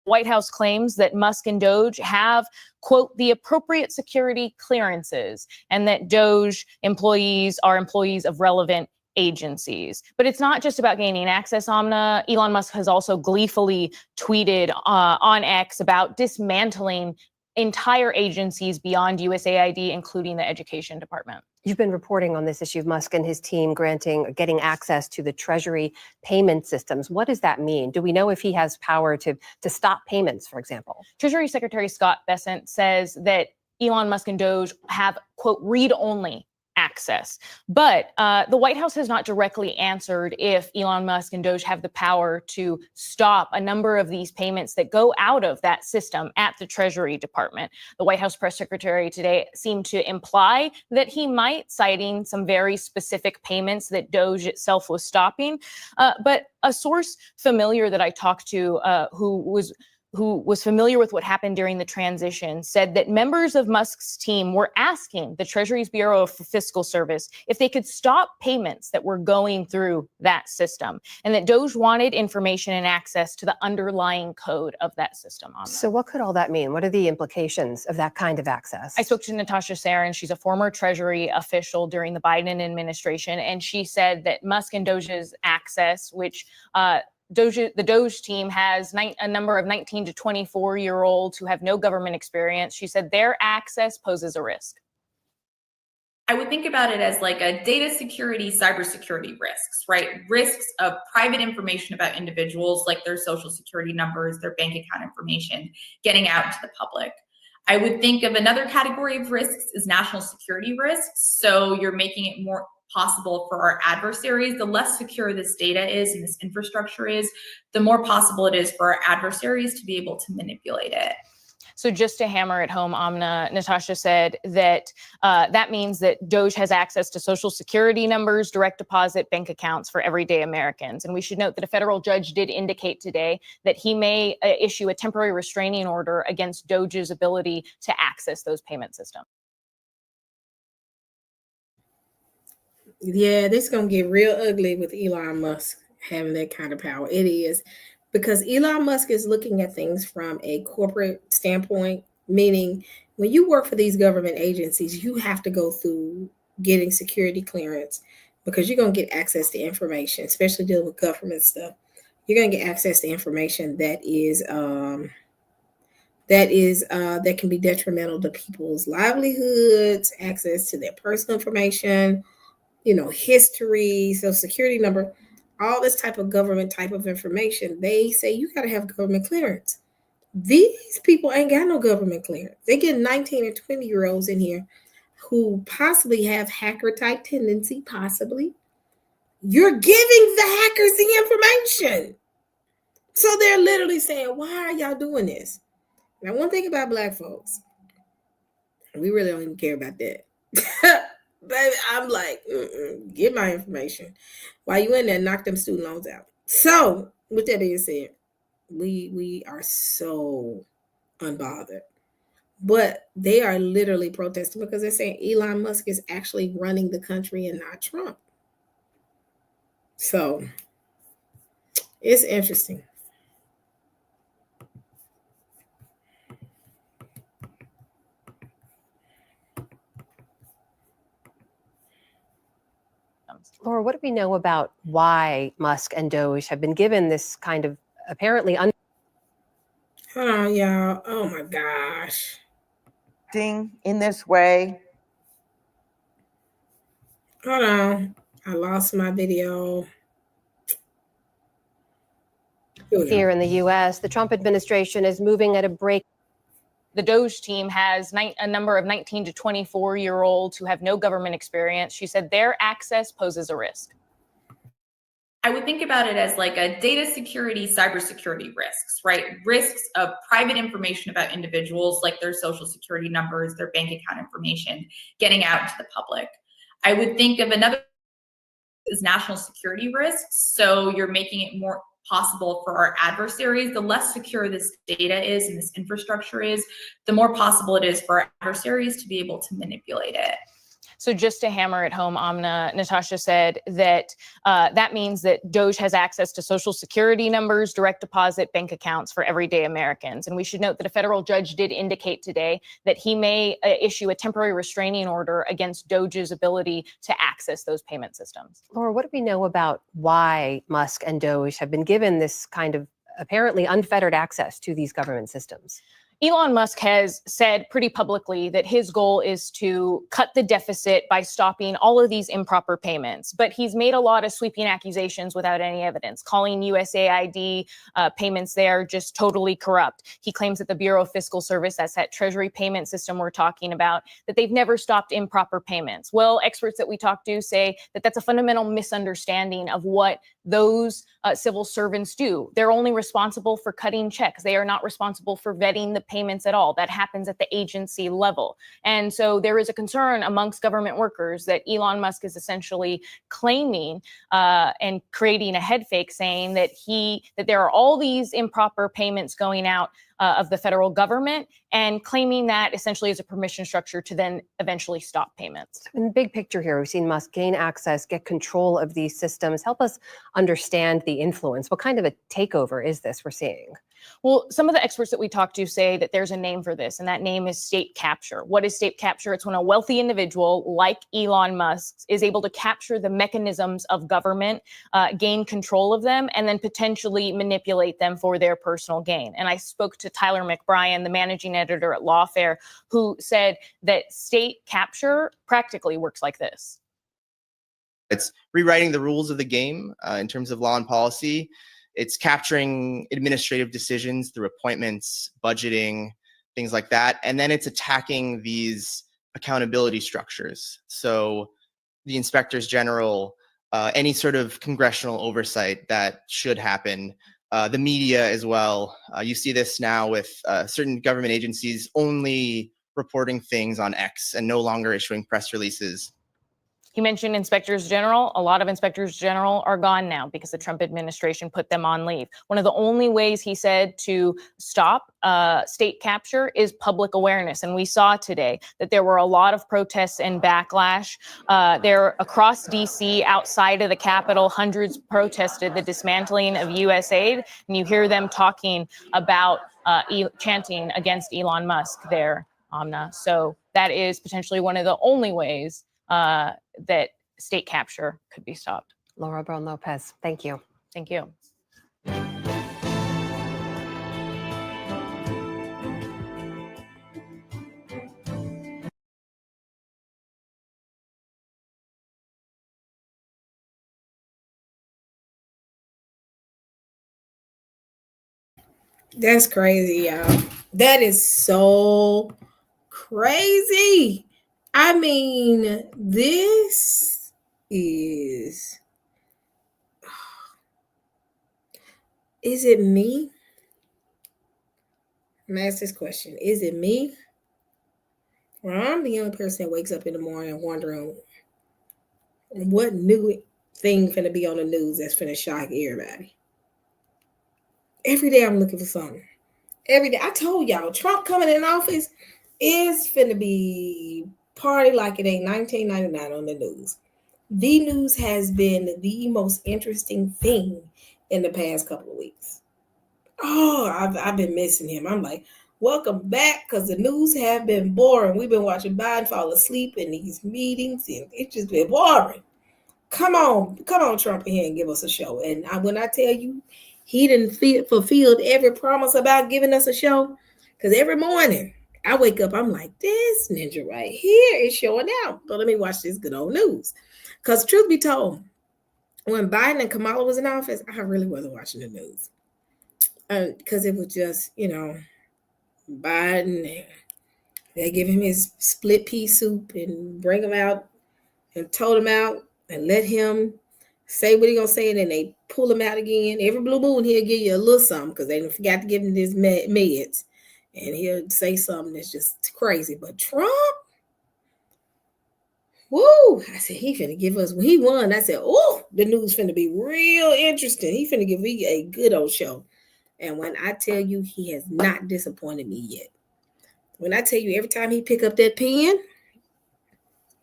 White House claims that Musk and Doge have, quote, the appropriate security clearances, and that Doge employees are employees of relevant agencies. But it's not just about gaining access, Amna. Elon Musk has also gleefully tweeted on X about dismantling entire agencies beyond USAID, including the Education Department. You've been reporting on this issue of Musk and his team getting access to the Treasury payment systems. What does that mean? Do we know if he has power to stop payments, for example? Treasury Secretary Scott Bessent says that Elon Musk and Doge have, quote, read-only access. But the White House has not directly answered if Elon Musk and Doge have the power to stop a number of these payments that go out of that system at the Treasury Department. The White House press secretary today seemed to imply that he might, citing some very specific payments that Doge itself was stopping. But a source familiar that I talked to who was familiar with what happened during the transition said that members of Musk's team were asking the Treasury's Bureau of Fiscal Service if they could stop payments that were going through that system, and that Doge wanted information and access to the underlying code of that system. So what could all that mean? What are the implications of that kind of access? I spoke to Natasha Sarin. She's a former Treasury official during the Biden administration, and she said that Musk and Doge's access, which the Doge team has a number of 19 to 24-year-olds who have no government experience. She said their access poses a risk. I would think about it as like a data security, cybersecurity risks, right? Risks of private information about individuals, like their social security numbers, their bank account information, getting out to the public. I would think of another category of risks is national security risks. So you're making it more possible for our adversaries. The less secure this data is and this infrastructure is, the more possible it is for our adversaries to be able to manipulate it. So just to hammer it home, Amna, Natasha said that that means that Doge has access to social security numbers, direct deposit bank accounts for everyday Americans. And we should note that a federal judge did indicate today that he may issue a temporary restraining order against Doge's ability to access those payment systems. Yeah, this is going to get real ugly with Elon Musk having that kind of power. It is, because Elon Musk is looking at things from a corporate standpoint, meaning when you work for these government agencies, you have to go through getting security clearance because you're going to get access to information, especially dealing with government stuff. You're going to get access to information that can be detrimental to people's livelihoods, access to their personal information, history, social security number, all this type of government type of information. They say you got to have government clearance. These people ain't got no government clearance. They get 19 and 20-year-olds in here who possibly have hacker type tendency, possibly. You're giving the hackers the information. So they're literally saying, why are y'all doing this? Now, one thing about Black folks, we really don't even care about that. Baby, I'm like, get my information. While you in there, knock them student loans out. So, with that being said, we are so unbothered. But they are literally protesting because they're saying Elon Musk is actually running the country and not Trump. So, it's interesting. Laura, what do we know about why Musk and Doge have been given this kind of apparently Hold on, y'all. Oh my gosh. In this way. Hold on. I lost my video. Here in the U.S., the Trump administration is moving at a break. The Doge team has a number of 19 to 24-year-olds who have no government experience. She said their access poses a risk. I would think about it as like a data security, cybersecurity risks, right? Risks of private information about individuals, like their social security numbers, their bank account information, getting out to the public. I would think of another as national security risks. So you're making it more possible for our adversaries. The less secure this data is and this infrastructure is, the more possible it is for our adversaries to be able to manipulate it. So just to hammer it home, Amna, Natasha said that that means that Doge has access to social security numbers, direct deposit bank accounts for everyday Americans. And we should note that a federal judge did indicate today that he may issue a temporary restraining order against Doge's ability to access those payment systems. Laura, what do we know about why Musk and Doge have been given this kind of apparently unfettered access to these government systems? Elon Musk has said pretty publicly that his goal is to cut the deficit by stopping all of these improper payments. But he's made a lot of sweeping accusations without any evidence, calling USAID payments there just totally corrupt. He claims that the Bureau of Fiscal Service, that's that Treasury payment system we're talking about, that they've never stopped improper payments. Well, experts that we talk to say that that's a fundamental misunderstanding of what those civil servants do. They're only responsible for cutting checks. They are not responsible for vetting the payments at all. That happens at the agency level. And so there is a concern amongst government workers that Elon Musk is essentially claiming and creating a head fake, saying that there are all these improper payments going out of the federal government, and claiming that essentially as a permission structure to then eventually stop payments. In the big picture here, we've seen Musk gain access, get control of these systems. Help us understand the influence. What kind of a takeover is this we're seeing? Well, some of the experts that we talk to say that there's a name for this, and that name is state capture. What is state capture? It's when a wealthy individual like Elon Musk is able to capture the mechanisms of government, gain control of them, and then potentially manipulate them for their personal gain. And I spoke to Tyler McBrien, the managing editor at Lawfare, who said that state capture practically works like this. It's rewriting the rules of the game in terms of law and policy. It's capturing administrative decisions through appointments, budgeting, things like that. And then it's attacking these accountability structures. So the inspectors general, any sort of congressional oversight that should happen, the media as well. You see this now with certain government agencies only reporting things on X and no longer issuing press releases. He mentioned inspectors general. A lot of inspectors general are gone now because the Trump administration put them on leave. One of the only ways he said to stop state capture is public awareness. And we saw today that there were a lot of protests and backlash there across DC, outside of the Capitol. Hundreds protested the dismantling of U.S. aid. And you hear them talking about chanting against Elon Musk there, Amna. So that is potentially one of the only ways that state capture could be stopped. Laura Brown Lopez, thank you. Thank you. That's crazy, y'all. That is so crazy. I mean, this is it me? I'm gonna ask this question. Is it me? Well, I'm the only person that wakes up in the morning wondering what new thing finna be on the news that's finna shock everybody. Every day I'm looking for something. Every day. I told y'all, Trump coming in office is finna be party like it ain't 1999 on the news. The news has been the most interesting thing in the past couple of weeks. Oh, I've been missing him. I'm like, welcome back, because the news have been boring. We've been watching Biden fall asleep in these meetings, and it's just been boring. Come on, Trump in here and give us a show. And when I tell you, he didn't fulfilled every promise about giving us a show, because every morning I wake up, I'm like, this ninja right here is showing out. But let me watch this good old news. Because truth be told, when Biden and Kamala was in office, I really wasn't watching the news. Because it was just, Biden, they give him his split pea soup and bring him out and tote him out and let him say what he gonna say, and then they pull him out again. Every blue moon, he'll give you a little something because they forgot to give him his meds, and he'll say something that's just crazy. But Trump, woo! I said he finna give us. When he won, I said, oh, the news finna be real interesting. He finna give me a good old show. And when I tell you, he has not disappointed me yet. When I tell you, every time he pick up that pen,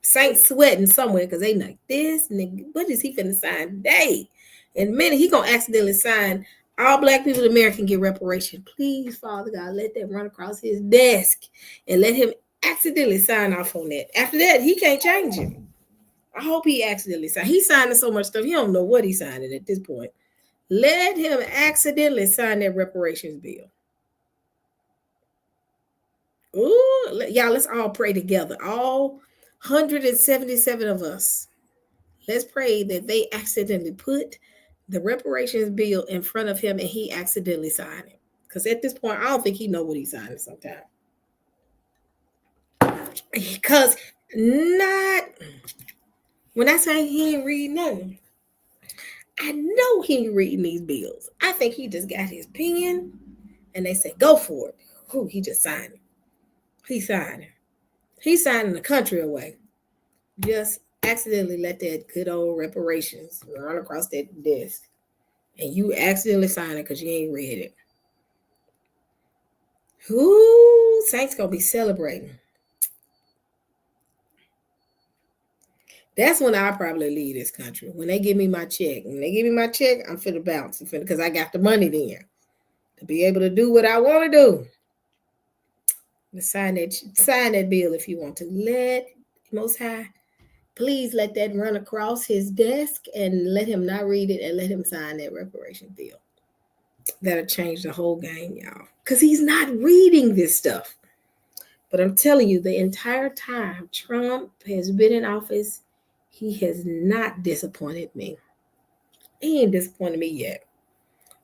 Saints sweating somewhere because they like, this nigga, what is he finna sign today? In a minute, he gonna accidentally sign all black people in America can get reparations. Please, Father God, let that run across his desk and let him accidentally sign off on that. After that, he can't change it. I hope he accidentally signed. He's signing so much stuff, he don't know what he's signing at this point. Let him accidentally sign that reparations bill. Ooh, y'all, let's all pray together. All 177 of us. Let's pray that they accidentally put the reparations bill in front of him and he accidentally signed it. Because at this point, I don't think he know what he's signing sometimes. Because when I say he ain't reading nothing, I know he ain't reading these bills. I think he just got his pen and they said, go for it. Ooh, he just signed it. He's signing the country away. Just accidentally let that good old reparations run across that desk. And you accidentally sign it because you ain't read it. Ooh, Saints gonna be celebrating. That's when I probably leave this country. When they give me my check. When they give me my check, I'm finna bounce. Because I got the money there to be able to do what I want to do. Sign that bill if you want to. Let Most High, please let that run across his desk and let him not read it and let him sign that reparation bill. That'll change the whole game, y'all. Because he's not reading this stuff. But I'm telling you, the entire time Trump has been in office, he has not disappointed me. He ain't disappointed me yet.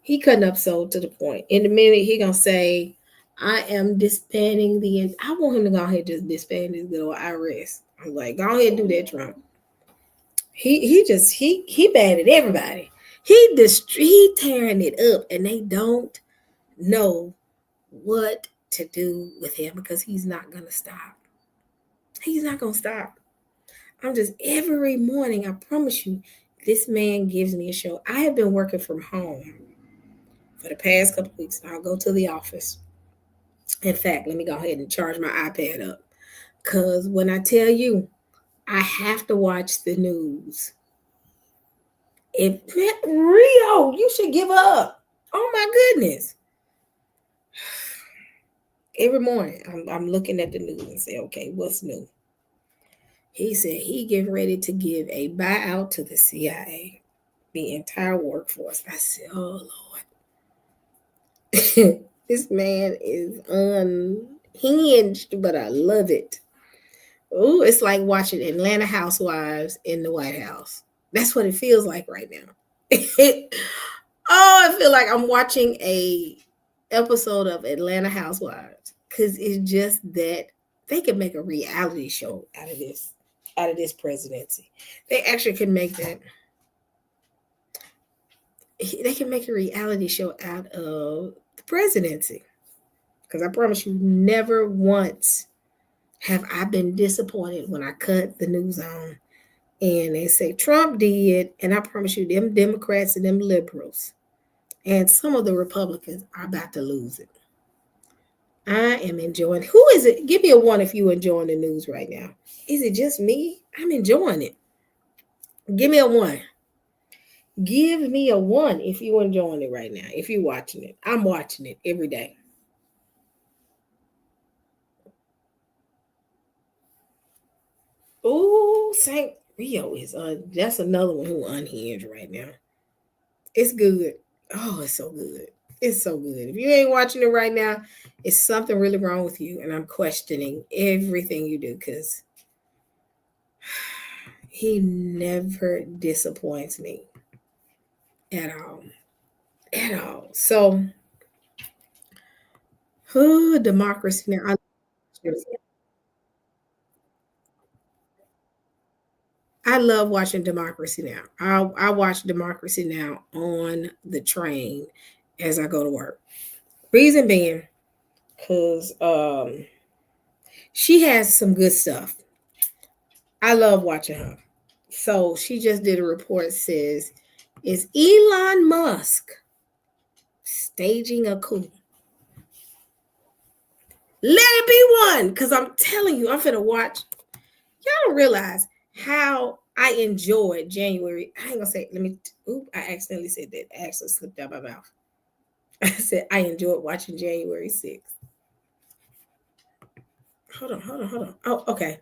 He cutting up so to the point. In a minute, he gonna say, I am disbanding I want him to go ahead and just disband this little IRS. I'm like, go ahead and do that, Trump. He bad at everybody. He tearing it up, and they don't know what to do with him because he's not gonna stop. He's not gonna stop. I'm just every morning, I promise you, this man gives me a show. I have been working from home for the past couple weeks. I'll go to the office. In fact, let me go ahead and charge my iPad up. Because when I tell you, I have to watch the news. If Rio, you should give up. Oh my goodness. Every morning, I'm looking at the news and say, okay, what's new? He said he getting ready to give a buyout to the CIA, the entire workforce. I said, oh, Lord. This man is unhinged, but I love it. Oh, it's like watching Atlanta Housewives in the White House. That's what it feels like right now. I feel like I'm watching a episode of Atlanta Housewives because it's just that they can make a reality show out of this presidency. They actually can make that. They can make a reality show out of the presidency. Because I promise you, never once have I been disappointed when I cut the news on and they say Trump did, and I promise you, them Democrats and them liberals and some of the Republicans are about to lose it. I am enjoying. Who is it? Give me a 1 if you're enjoying the news right now. Is it just me? I'm enjoying it. Give me a 1. Give me a 1 if you're enjoying it right now. If you're watching it. I'm watching it every day. Oh, St. Rio is that's another one who unhinged right now. It's good. Oh, it's so good. It's so good. If you ain't watching it right now, it's something really wrong with you. And I'm questioning everything you do because he never disappoints me at all. At all. So, democracy now. I love watching Democracy Now. I watch Democracy Now on the train as I go to work. Reason being, because she has some good stuff. I love watching her. So she just did a report says, is Elon Musk staging a coup? Let it be one, because I'm telling you, I'm finna watch. Y'all don't realize how I enjoyed January. I ain't gonna say, I accidentally said that. I actually slipped out my mouth. I said I enjoyed watching January 6th. Hold on. Oh, okay.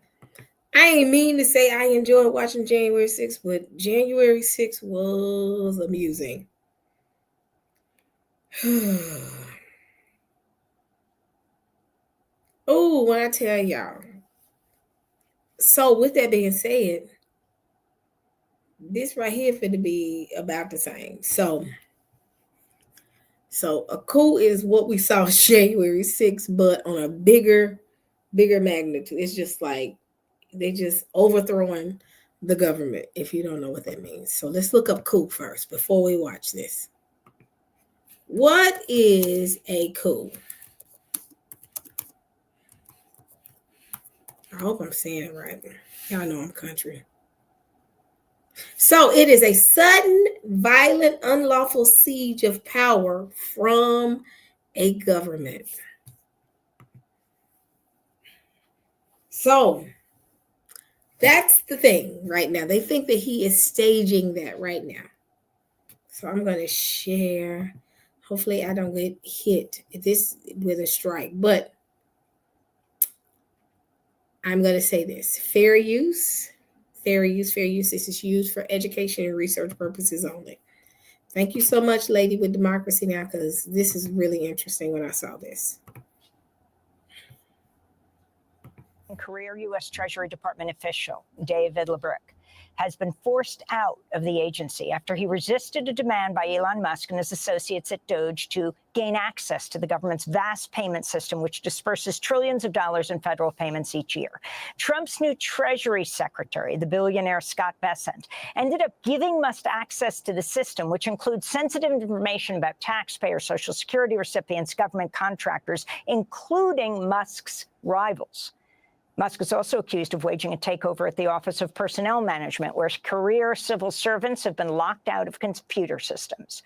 I ain't mean to say I enjoyed watching January 6th, but January 6th was amusing. Oh, when I tell y'all. So with that being said, this right here finna be about the same. So a coup is what we saw January 6th, but on a bigger magnitude. It's just like they just overthrowing the government, if you don't know what that means. So let's look up coup first before we watch this. What is a coup? I hope I'm saying it right. Y'all know I'm country. So it is a sudden, violent, unlawful siege of power from a government. So that's the thing right now. They think that he is staging that right now. So I'm going to share. Hopefully I don't get hit this with a strike, but I'm going to say this. Fair use. This is used for education and research purposes only. Thank you so much, lady with Democracy Now, because this is really interesting when I saw this. Career U.S. Treasury Department official David LeBruck has been forced out of the agency after he resisted a demand by Elon Musk and his associates at Doge to gain access to the government's vast payment system, which disperses trillions of dollars in federal payments each year. Trump's new Treasury Secretary, the billionaire Scott Bessent, ended up giving Musk access to the system, which includes sensitive information about taxpayers, Social Security recipients, government contractors, including Musk's rivals. Musk is also accused of waging a takeover at the Office of Personnel Management, where career civil servants have been locked out of computer systems.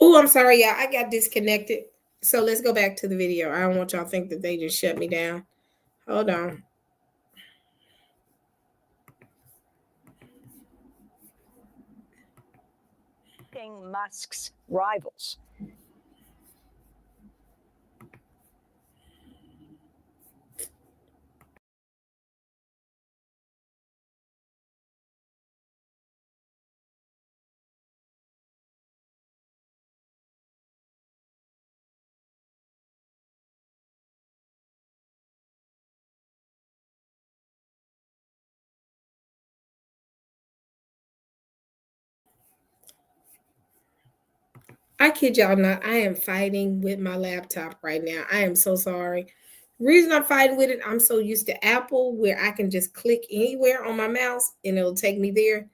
Oh, I'm sorry, y'all. I got disconnected. So let's go back to the video. I don't want y'all to think that they just shut me down. Hold on. Musk's rivals. I kid y'all not. I am fighting with my laptop right now. I am so sorry. Reason I'm fighting with it, I'm so used to Apple where I can just click anywhere on my mouse and it'll take me there.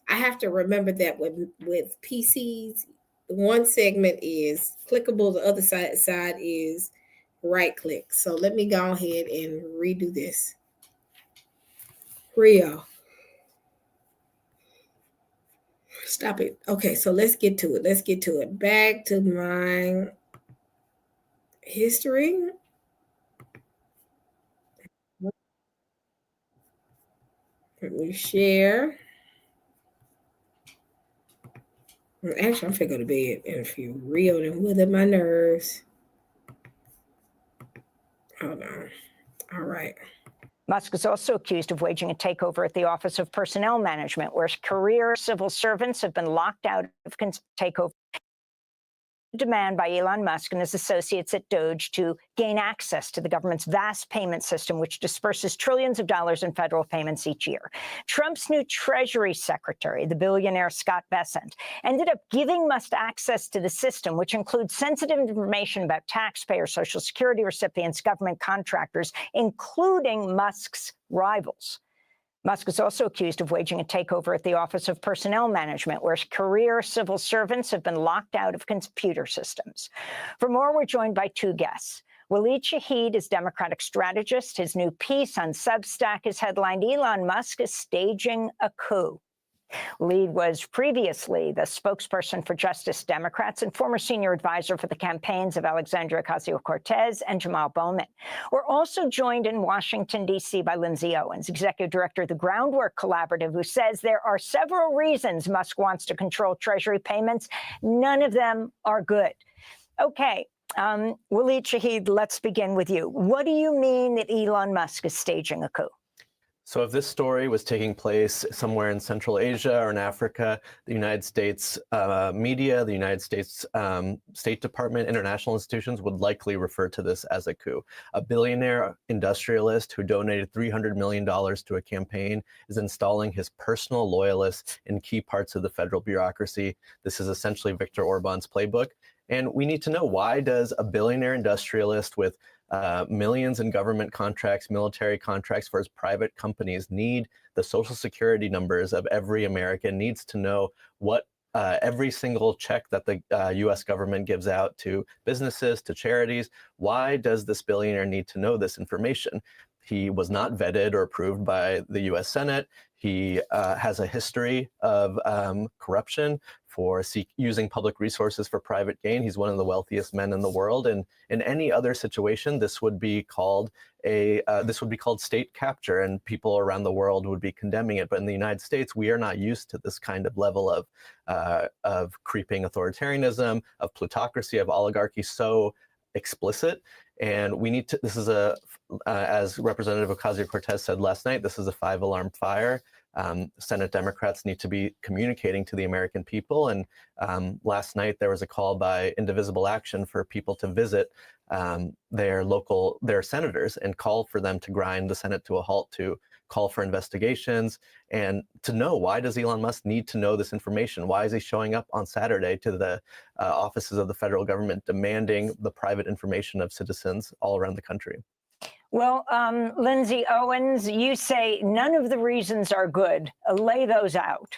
I have to remember that with PCs, one segment is clickable, the other side is right click. So let me go ahead and redo this. Rio. Stop it. Okay, so let's get to it. Let's get to it. Back to my history. Let me share. Actually, I'm finna go to bed in a few. Real and with my nerves. Hold on. All right. Musk is also accused of waging a takeover at the Office of Personnel Management, where career civil servants have been locked out of takeover. Demand by Elon Musk and his associates at Doge to gain access to the government's vast payment system, which disperses trillions of dollars in federal payments each year. Trump's new Treasury Secretary, the billionaire Scott Bessent, ended up giving Musk access to the system, which includes sensitive information about taxpayers, Social Security recipients, government contractors, including Musk's rivals. Musk is also accused of waging a takeover at the Office of Personnel Management, where career civil servants have been locked out of computer systems. For more, we're joined by two guests. Waleed Shahid is Democratic strategist. His new piece on Substack is headlined, "Elon Musk is staging a coup." Waleed was previously the spokesperson for Justice Democrats and former senior advisor for the campaigns of Alexandria Ocasio-Cortez and Jamal Bowman. We're also joined in Washington, D.C. by Lindsay Owens, executive director of the Groundwork Collaborative, who says there are several reasons Musk wants to control Treasury payments. None of them are good. Okay. Waleed Shahid, let's begin with you. What do you mean that Elon Musk is staging a coup? So if this story was taking place somewhere in Central Asia or in Africa, the United States media, the United States State Department, international institutions would likely refer to this as a coup. A billionaire industrialist who donated $300 million to a campaign is installing his personal loyalists in key parts of the federal bureaucracy. This is essentially Viktor Orban's playbook. And we need to know, why does a billionaire industrialist with millions in government contracts, military contracts for his private companies need the social security numbers of every American, needs to know what every single check that the US government gives out to businesses, to charities? Why does this billionaire need to know this information? He was not vetted or approved by the US Senate. He has a history of corruption for using public resources for private gain. He's one of the wealthiest men in the world, and in any other situation, this would be called state capture, and people around the world would be condemning it. But in the United States, we are not used to this kind of level of creeping authoritarianism, of plutocracy, of oligarchy so explicit. And we need to. This is as Representative Ocasio-Cortez said last night, this is a 5-alarm fire. Senate Democrats need to be communicating to the American people. And last night there was a call by Indivisible Action for people to visit their senators and call for them to grind the Senate to a halt, to call for investigations, and to know, why does Elon Musk need to know this information? Why is he showing up on Saturday to the offices of the federal government demanding the private information of citizens all around the country? Well, Lindsay Owens, you say none of the reasons are good. Lay those out.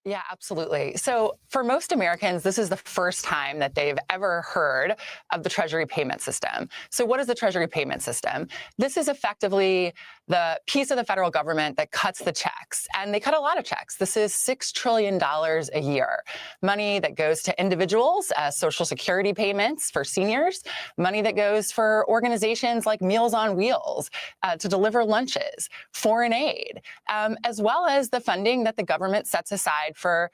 Yeah, absolutely. So for most Americans, this is the first time that they've ever heard of the Treasury payment system. So what is the Treasury payment system? This is effectively the piece of the federal government that cuts the checks. And they cut a lot of checks. This is $6 trillion a year. Money that goes to individuals as Social Security payments for seniors, money that goes for organizations like Meals on Wheels to deliver lunches, foreign aid, as well as the funding that the government sets aside for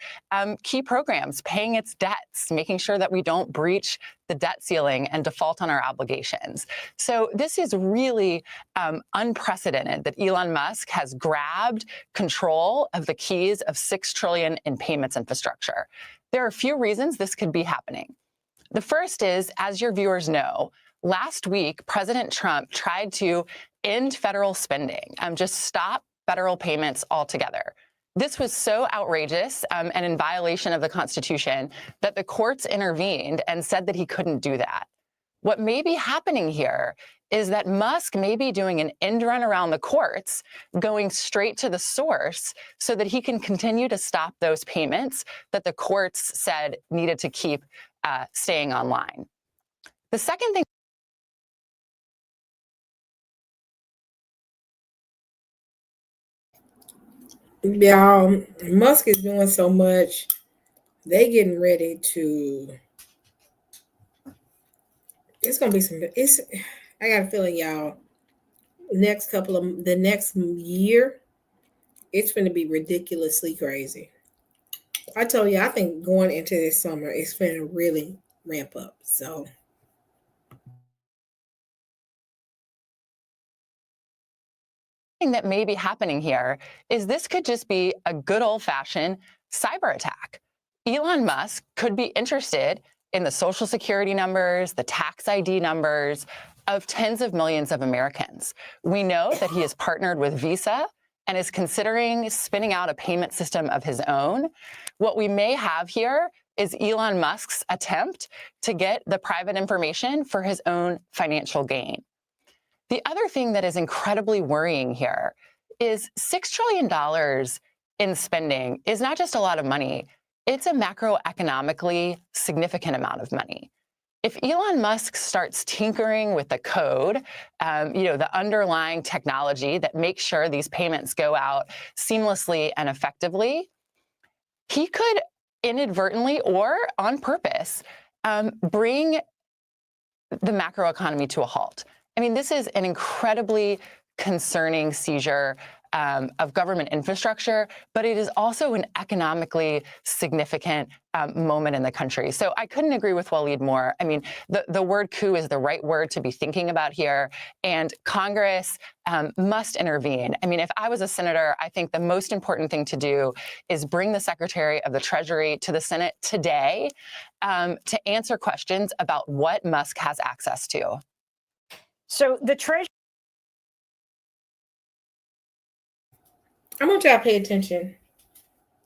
key programs, paying its debts, making sure that we don't breach the debt ceiling and default on our obligations. So this is really unprecedented that Elon Musk has grabbed control of the keys of $6 trillion in payments infrastructure. There are a few reasons this could be happening. The first is, as your viewers know, last week, President Trump tried to end federal spending, just stop federal payments altogether. This was so outrageous and in violation of the Constitution that the courts intervened and said that he couldn't do that. What may be happening here is that Musk may be doing an end run around the courts, going straight to the source so that he can continue to stop those payments that the courts said needed to keep staying online. The second thing Y'all, Musk is doing so much. They getting ready to. It's gonna be some. I got a feeling, y'all. The next year, it's going to be ridiculously crazy. I told you, I think going into this summer, it's going to really ramp up. So. That may be happening here is this could just be a good old-fashioned cyber attack. Elon Musk could be interested in the Social Security numbers, the tax ID numbers of tens of millions of Americans. We know that he has partnered with Visa and is considering spinning out a payment system of his own. What we may have here is Elon Musk's attempt to get the private information for his own financial gain. The other thing that is incredibly worrying here is $6 trillion in spending is not just a lot of money, it's a macroeconomically significant amount of money. If Elon Musk starts tinkering with the code, the underlying technology that makes sure these payments go out seamlessly and effectively, he could inadvertently or on purpose bring the macroeconomy to a halt. I mean, this is an incredibly concerning seizure of government infrastructure, but it is also an economically significant moment in the country. So I couldn't agree with Waleed more. I mean, the word coup is the right word to be thinking about here, and Congress must intervene. I mean, if I was a senator, I think the most important thing to do is bring the Secretary of the Treasury to the Senate today to answer questions about what Musk has access to. So the Treasury. I want y'all to pay attention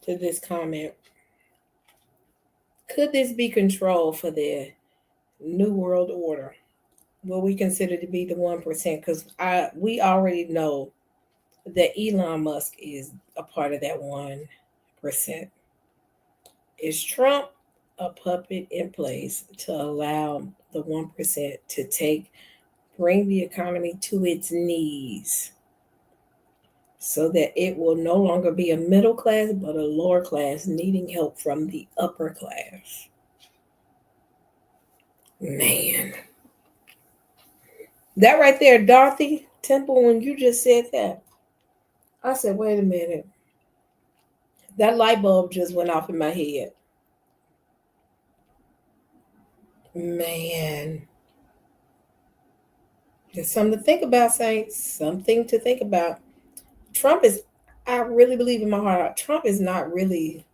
to this comment. Could this be control for the New World Order? What we consider to be the 1%? Because we already know that Elon Musk is a part of that 1%. Is Trump a puppet in place to allow the 1% to bring the economy to its knees so that it will no longer be a middle class, but a lower class needing help from the upper class? Man. That right there, Dorothy Temple, when you just said that, I said, wait a minute. That light bulb just went off in my head. Man. There's something to think about, Saints. Something to think about. Trump is, I really believe in my heart, Trump is not really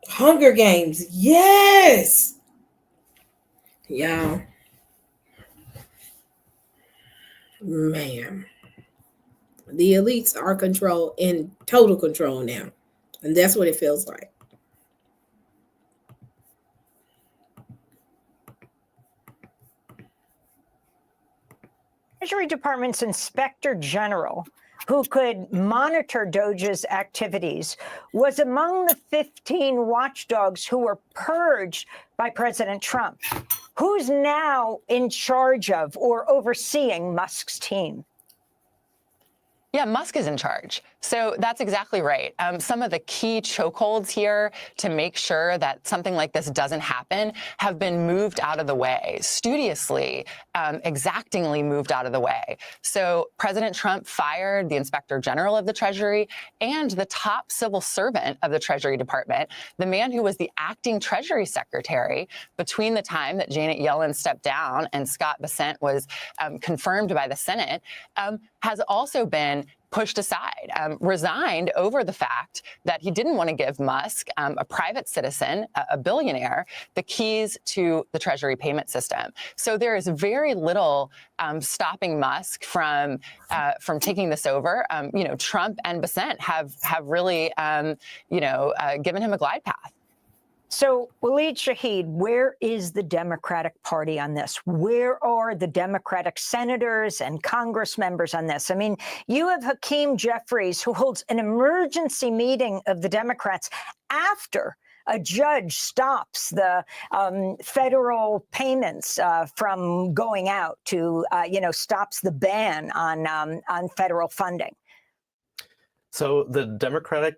Hunger Games. Yes. Yeah. Man. The elites are in total control now. And that's what it feels like. Treasury Department's Inspector General, who could monitor Doge's activities, was among the 15 watchdogs who were purged by President Trump. Who's now in charge of or overseeing Musk's team? Yeah, Musk is in charge. So that's exactly right. Some of the key chokeholds here to make sure that something like this doesn't happen have been moved out of the way, studiously, exactingly moved out of the way. So President Trump fired the Inspector General of the Treasury and the top civil servant of the Treasury Department, the man who was the acting Treasury Secretary between the time that Janet Yellen stepped down and Scott Bessent was confirmed by the Senate, has also been pushed aside, resigned over the fact that he didn't want to give Musk, a private citizen, a billionaire, the keys to the Treasury payment system. So there is very little stopping Musk from taking this over. Trump and Bessent have really, given him a glide path. So, Waleed Shahid, where is the Democratic Party on this? Where are the Democratic senators and Congress members on this? I mean, you have Hakeem Jeffries, who holds an emergency meeting of the Democrats after a judge stops the federal payments from going out to, stops the ban on federal funding. So the Democratic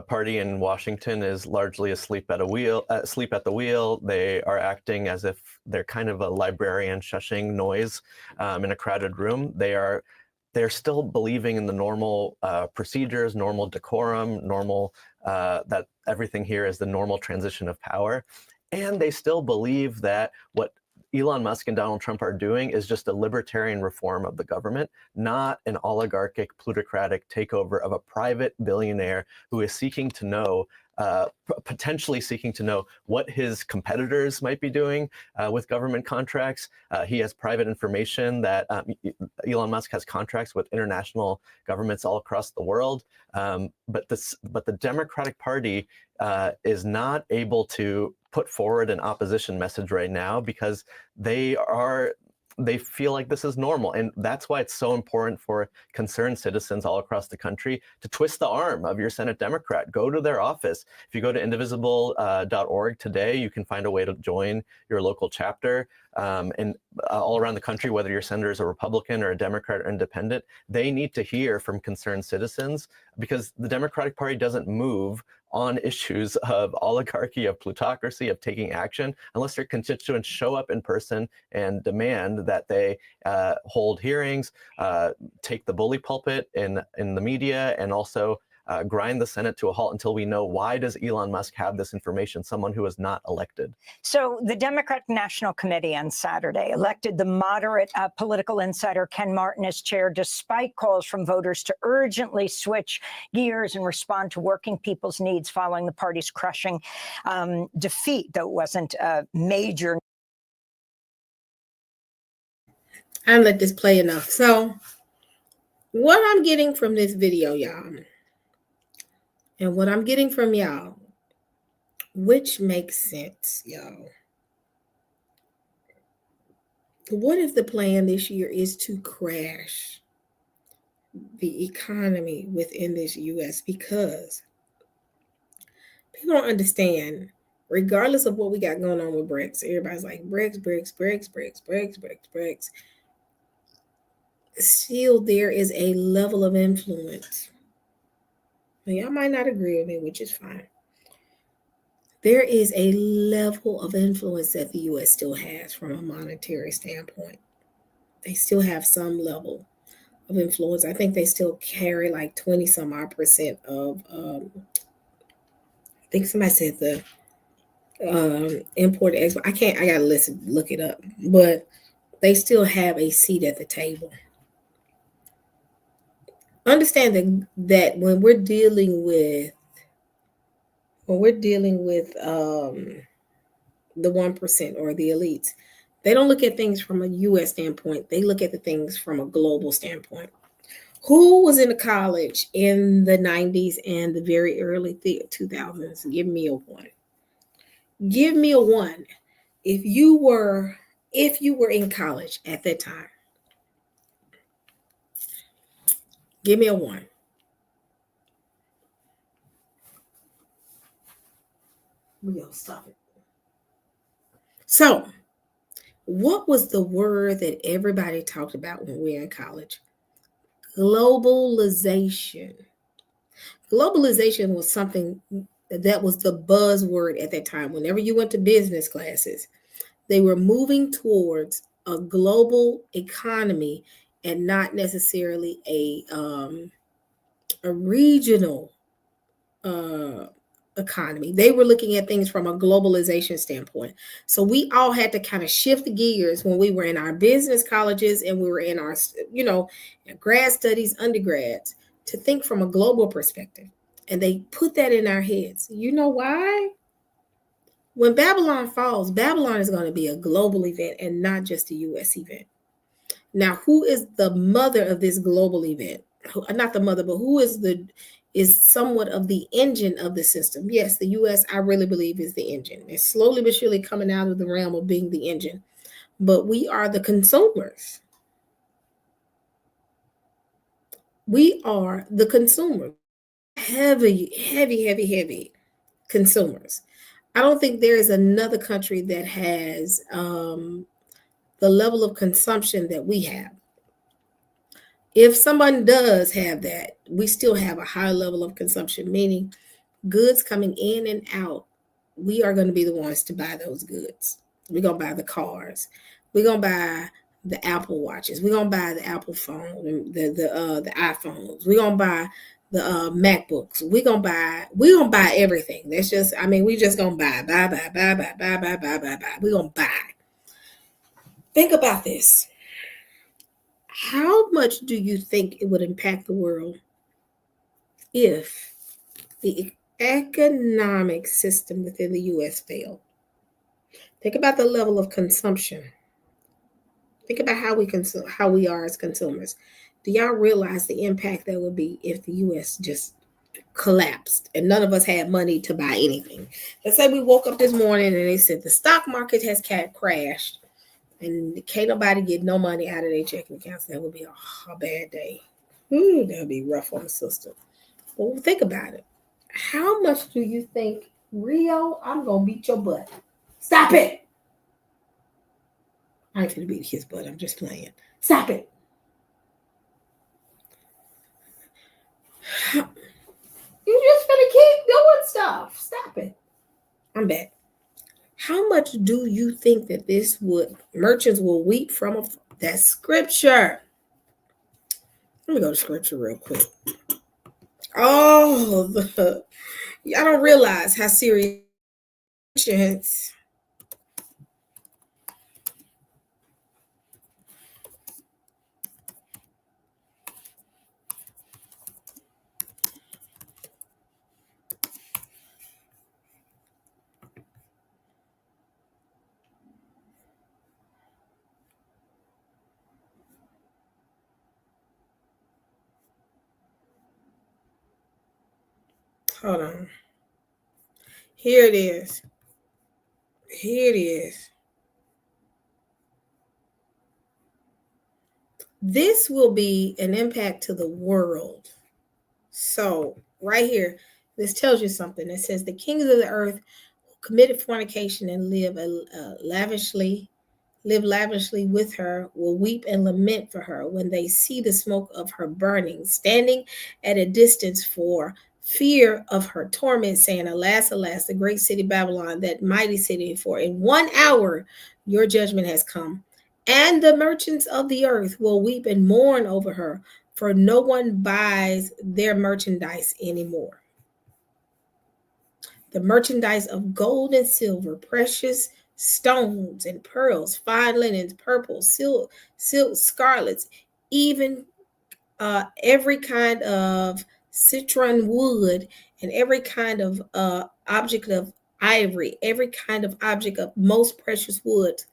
Party in Washington is largely asleep at the wheel. They are acting as if they're kind of a librarian shushing noise in a crowded room. They're still believing in the normal procedures, normal decorum, normal that everything here is the normal transition of power. And they still believe that what Elon Musk and Donald Trump are doing is just a libertarian reform of the government, not an oligarchic, plutocratic takeover of a private billionaire who is seeking to know, potentially seeking to know what his competitors might be doing with government contracts. He has private information that Elon Musk has contracts with international governments all across the world. But the Democratic Party is not able to put forward an opposition message right now because they feel like this is normal. And that's why it's so important for concerned citizens all across the country to twist the arm of your Senate Democrat. Go to their office. If you go to indivisible.org today, you can find a way to join your local chapter. And all around the country, whether your senator is a Republican or a Democrat or independent, they need to hear from concerned citizens because the Democratic Party doesn't move on issues of oligarchy, of plutocracy, of taking action, unless their constituents show up in person and demand that they hold hearings, take the bully pulpit in the media, and also grind the Senate to a halt until we know why does Elon Musk have this information, someone who is not elected. So the Democratic National Committee on Saturday elected the moderate political insider Ken Martin as chair, despite calls from voters to urgently switch gears and respond to working people's needs following the party's crushing defeat, though it wasn't a major. I let this play enough. So what I'm getting from this video, y'all, and what I'm getting from y'all, which makes sense, y'all. What if the plan this year is to crash the economy within this U.S.? Because people don't understand, regardless of what we got going on with BRICS, everybody's like, BRICS. Still, there is a level of influence. Now, y'all might not agree with me, which is fine. There is a level of influence that the U.S. still has from a monetary standpoint. They still have some level of influence. I think they still carry like 20-some-odd% of, I think somebody said the import export. I gotta look it up, but they still have a seat at the table. understand that when we're dealing with the 1% or the elites, they don't look at things from a US standpoint. They look at the things from a global standpoint. Who was in the college in the 90s and the very early 2000s? Give me a one. Give me a one. If you were in college at that time, give me a one. We're gonna stop it. So, what was the word that everybody talked about when we were in college? Globalization. Globalization was something that was the buzzword at that time. Whenever you went to business classes, they were moving towards a global economy and not necessarily a regional economy. They were looking at things from a globalization standpoint. So we all had to kind of shift gears when we were in our business colleges and we were in our, grad studies, undergrads, to think from a global perspective. And they put that in our heads. You know why? When Babylon falls, Babylon is going to be a global event and not just a U.S. event. Now, who is the mother of this global event? Not the mother, but who is somewhat of the engine of the system? Yes, the U.S., I really believe, is the engine. It's slowly but surely coming out of the realm of being the engine. But we are the consumers. We are the consumers. Heavy consumers. I don't think there is another country that has the level of consumption that we have. If someone does have that, we still have a high level of consumption, meaning goods coming in and out. We are going to be the ones to buy those goods. We're going to buy the cars. We're going to buy the Apple watches. We're going to buy the Apple phone, the iPhones. We're going to buy the MacBooks. We're going to buy everything. That's just, we just going to buy. We're going to buy. Think about this. How much do you think it would impact the world if the economic system within the U.S. failed? Think about the level of consumption. Think about how we are as consumers. Do y'all realize the impact that would be if the U.S. just collapsed and none of us had money to buy anything? Let's say we woke up this morning and they said the stock market has crashed and can't nobody get no money out of their checking accounts. That would be a bad day. That would be rough on the system. Well, think about it. How much do you think, Rio, I'm going to beat your butt? Stop it. I ain't going to beat his butt. I'm just playing. Stop it. You just going to keep doing stuff. Stop it. I'm back. How much do you think that merchants will weep from that scripture? Let me go to scripture real quick. Oh, I don't realize how serious it's. Hold on. Here it is. This will be an impact to the world. So right here, this tells you something. It says the kings of the earth who committed fornication and live lavishly with her will weep and lament for her when they see the smoke of her burning, standing at a distance for fear of her torment, saying, alas, alas, the great city Babylon, that mighty city, for in 1 hour your judgment has come. And the merchants of the earth will weep and mourn over her, for no one buys their merchandise anymore. The merchandise of gold and silver, precious stones and pearls, fine linens, purple, silk, scarlets, even every kind of citron wood, and every kind of object of ivory, every kind of object of most precious woods,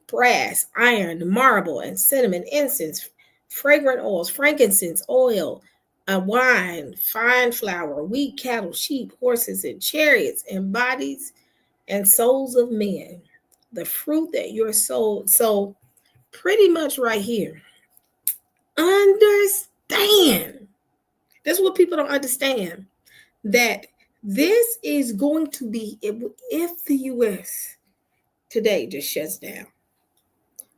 brass, iron, marble, and cinnamon, incense, fragrant oils, frankincense, oil, wine, fine flour, wheat, cattle, sheep, horses, and chariots, and bodies and souls of men. The fruit that your soul, so pretty much right here. Understand. That's what people don't understand. That this is going to be, if the US today just shuts down.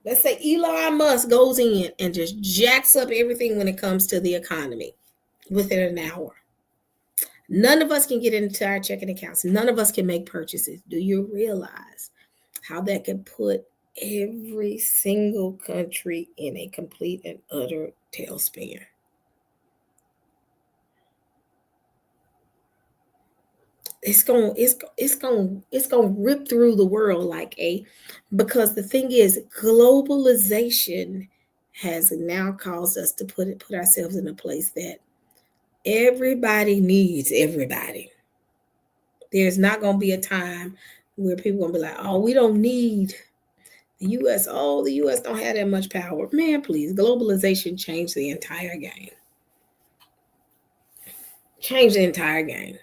Let's say Elon Musk goes in and just jacks up everything when it comes to the economy within an hour. None of us can get into our checking accounts. None of us can make purchases. Do you realize how that could put every single country in a complete and utter tailspin? It's gonna rip through the world because the thing is, globalization has now caused us to put ourselves in a place that everybody needs everybody. There's not gonna be a time where people gonna be like, oh, we don't need the US. Oh, the US don't have that much power. Man, please, globalization changed the entire game. Changed the entire game.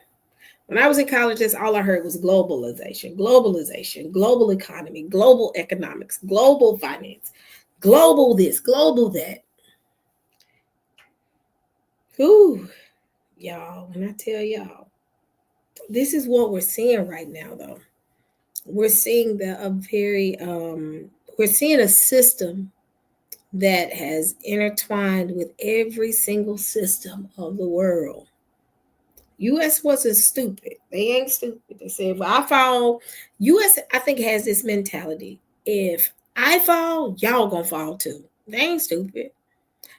When I was in college, that's all I heard was globalization, global economy, global economics, global finance, global this, global that. Whew, y'all, when I tell y'all, this is what we're seeing right now, though. We're seeing we're seeing a system that has intertwined with every single system of the world. US wasn't stupid. They ain't stupid. They said, well, I fall. US, I think, has this mentality. If I fall, y'all gonna fall too. They ain't stupid.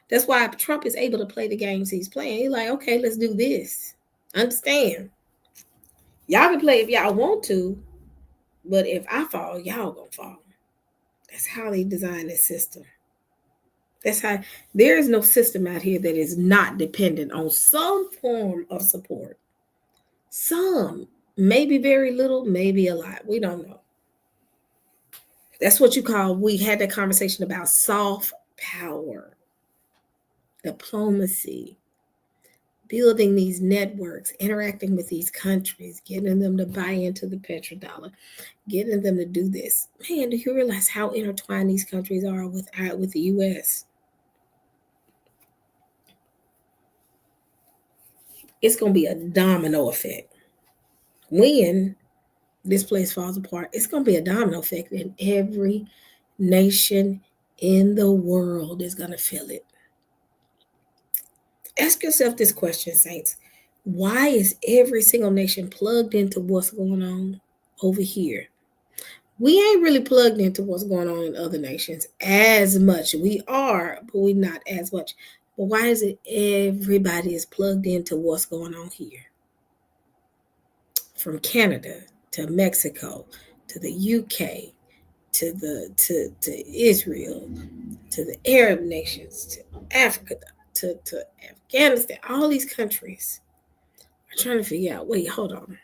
That's why Trump is able to play the games he's playing. He's like, okay, let's do this. Understand? Y'all can play if y'all want to, but if I fall, y'all gonna fall. That's how they design this system. That's how there is no system out here that is not dependent on some form of support. Some, maybe very little, maybe a lot. We don't know. That's what you call, we had that conversation about soft power, diplomacy, building these networks, interacting with these countries, getting them to buy into the petrodollar, getting them to do this. Man, do you realize how intertwined these countries are with the US? It's going to be a domino effect. When this place falls apart, it's going to be a domino effect, and every nation in the world is going to feel it. Ask yourself this question, Saints. Why is every single nation plugged into what's going on over here? We ain't really plugged into what's going on in other nations as much. We are, but we're not as much. But why is it everybody is plugged into what's going on here? From Canada to Mexico to the UK to Israel to the Arab nations to Africa to Afghanistan, all these countries are trying to figure out, wait, hold on.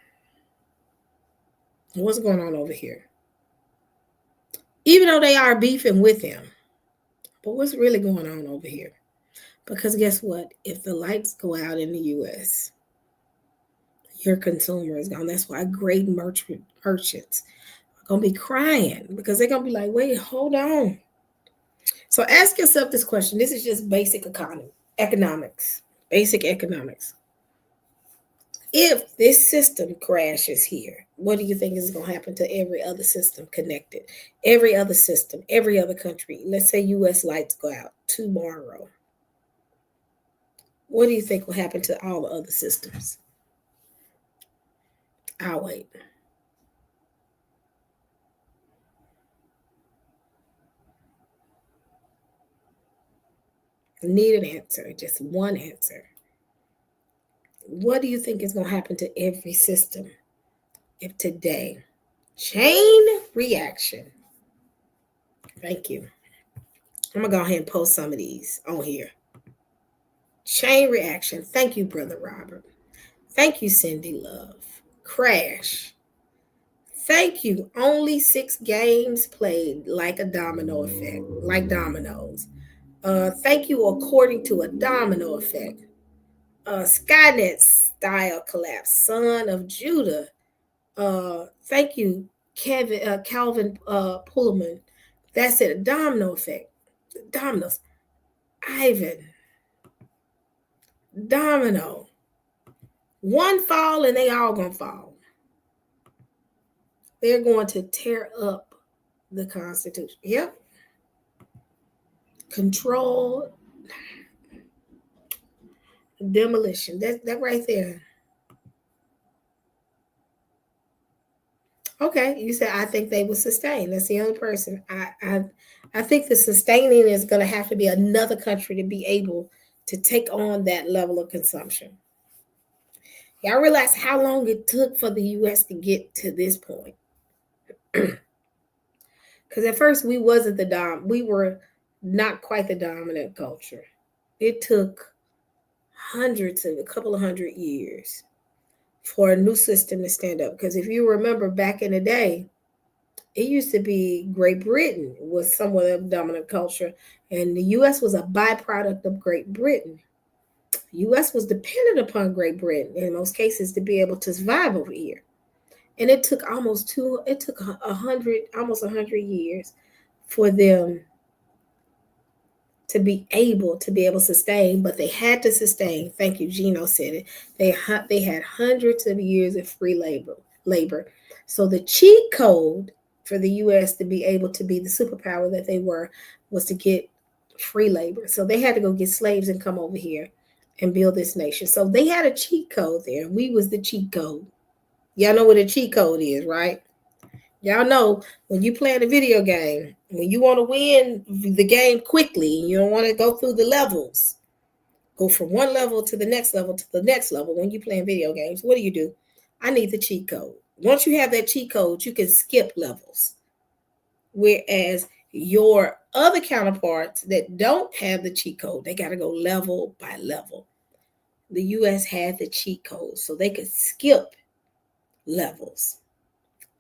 What's going on over here? Even though they are beefing with them, but what's really going on over here? Because guess what? If the lights go out in the US, your consumer is gone. That's why great merchants are going to be crying, because they're going to be like, wait, hold on. So ask yourself this question. This is just basic economics, basic economics. If this system crashes here, what do you think is going to happen to every other system connected? Every other system, every other country. Let's say US lights go out tomorrow. What do you think will happen to all the other systems? I'll wait. Need an answer, just one answer. What do you think is going to happen to every system if today? Chain reaction. Thank you. I'm going to go ahead and post some of these on here. Chain reaction. Thank you, Brother Robert. Thank you, Cindy Love. Crash. Thank you. Only 6 games played, like a domino effect, like dominoes. Thank you, according to a domino effect. Skynet style collapse. Son of Judah. Thank you, Calvin Pullman. That's it. A domino effect. Dominoes. Ivan. Domino. One fall and they all gonna fall. They're going to tear up the Constitution. Yep. Control. Demolition. That right there. Okay, you said I think they will sustain. That's the only person. I think the sustaining is going to have to be another country to be able to take on that level of consumption. Y'all realize how long it took for the U.S. to get to this point? Because at first we were not quite the dominant culture. It took a couple of hundred years for a new system to stand up. Because if you remember back in the day, it used to be Great Britain was somewhat of dominant culture, and the U.S. was a byproduct of Great Britain. The U.S. was dependent upon Great Britain in most cases to be able to survive over here. And it took almost 100 years for them to be able to sustain, but they had to sustain. Thank you, Gino said it. They had hundreds of years of free labor. So the cheat code for the U.S. to be able to be the superpower that they were was to get free labor. So they had to go get slaves and come over here and build this nation. So they had a cheat code there. We was the cheat code. Y'all know what a cheat code is, right? Y'all know when you play a video game, when you want to win the game quickly, you don't want to go through the levels. Go from one level to the next level to the next level. When you're playing video games, what do? I need the cheat code. Once you have that cheat code, you can skip levels. Whereas your other counterparts that don't have the cheat code, they got to go level by level. The U.S. had the cheat code, so they could skip levels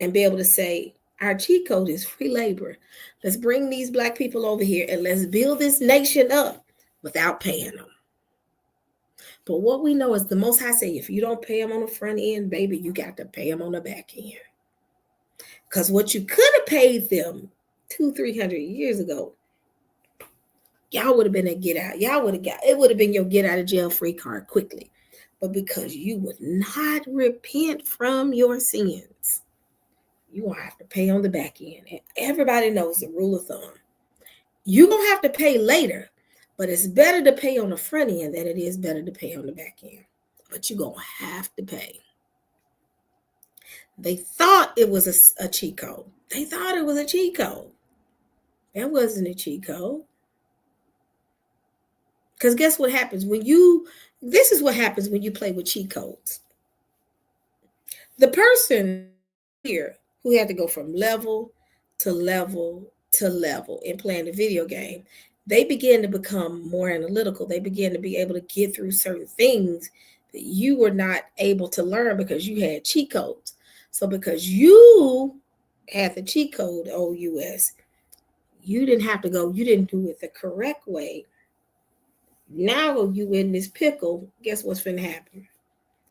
and be able to say, our cheat code is free labor. Let's bring these Black people over here and let's build this nation up without paying them. But what we know is the Most High say, if you don't pay them on the front end, baby, you got to pay them on the back end. Because what you could have paid them 200-300 years ago, y'all would have been a get out. It would have been your get out of jail free card quickly. But because you would not repent from your sins, you will have to pay on the back end. And everybody knows the rule of thumb. You're going to have to pay later, but it's better to pay on the front end than it is better to pay on the back end. But you're going to have to pay. They thought it was a cheat code. They thought it was a cheat code. That wasn't a cheat code. Because guess what happens this is what happens when you play with cheat codes. The person here who had to go from level to level to level in playing the video game, they began to become more analytical. They began to be able to get through certain things that you were not able to learn because you had cheat codes. So because you had the cheat code, OUS, you didn't do it the correct way. Now you in this pickle, guess what's finna happen?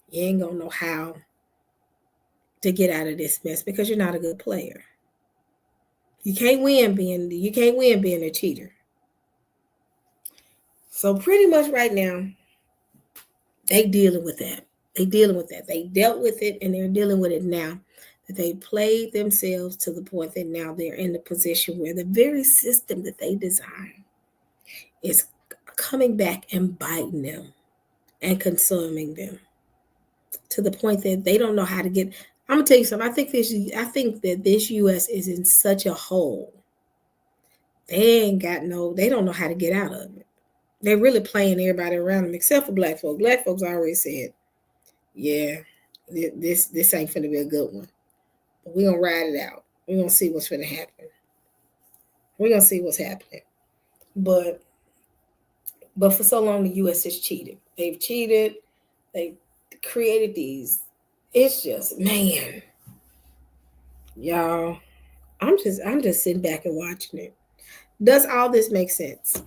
You ain't gonna know how to get out of this mess because you're not a good player. You can't win being a cheater. So pretty much right now, they dealing with that. They dealt with it and they're dealing with it now. That they played themselves to the point that now they're in the position where the very system that they designed is coming back and biting them and consuming them to the point that they don't know how to get. I'm gonna tell you something. I think that this U.S. is in such a hole. They don't know how to get out of it. They're really playing everybody around them except for Black folks. Black folks already said, yeah, this ain't finna be a good one. But we're gonna ride it out. We're gonna see what's finna happen. We're gonna see what's happening. But But for so long, the U.S. has cheated. They've cheated. They created these. It's just, man, y'all. I'm just sitting back and watching it. Does all this make sense?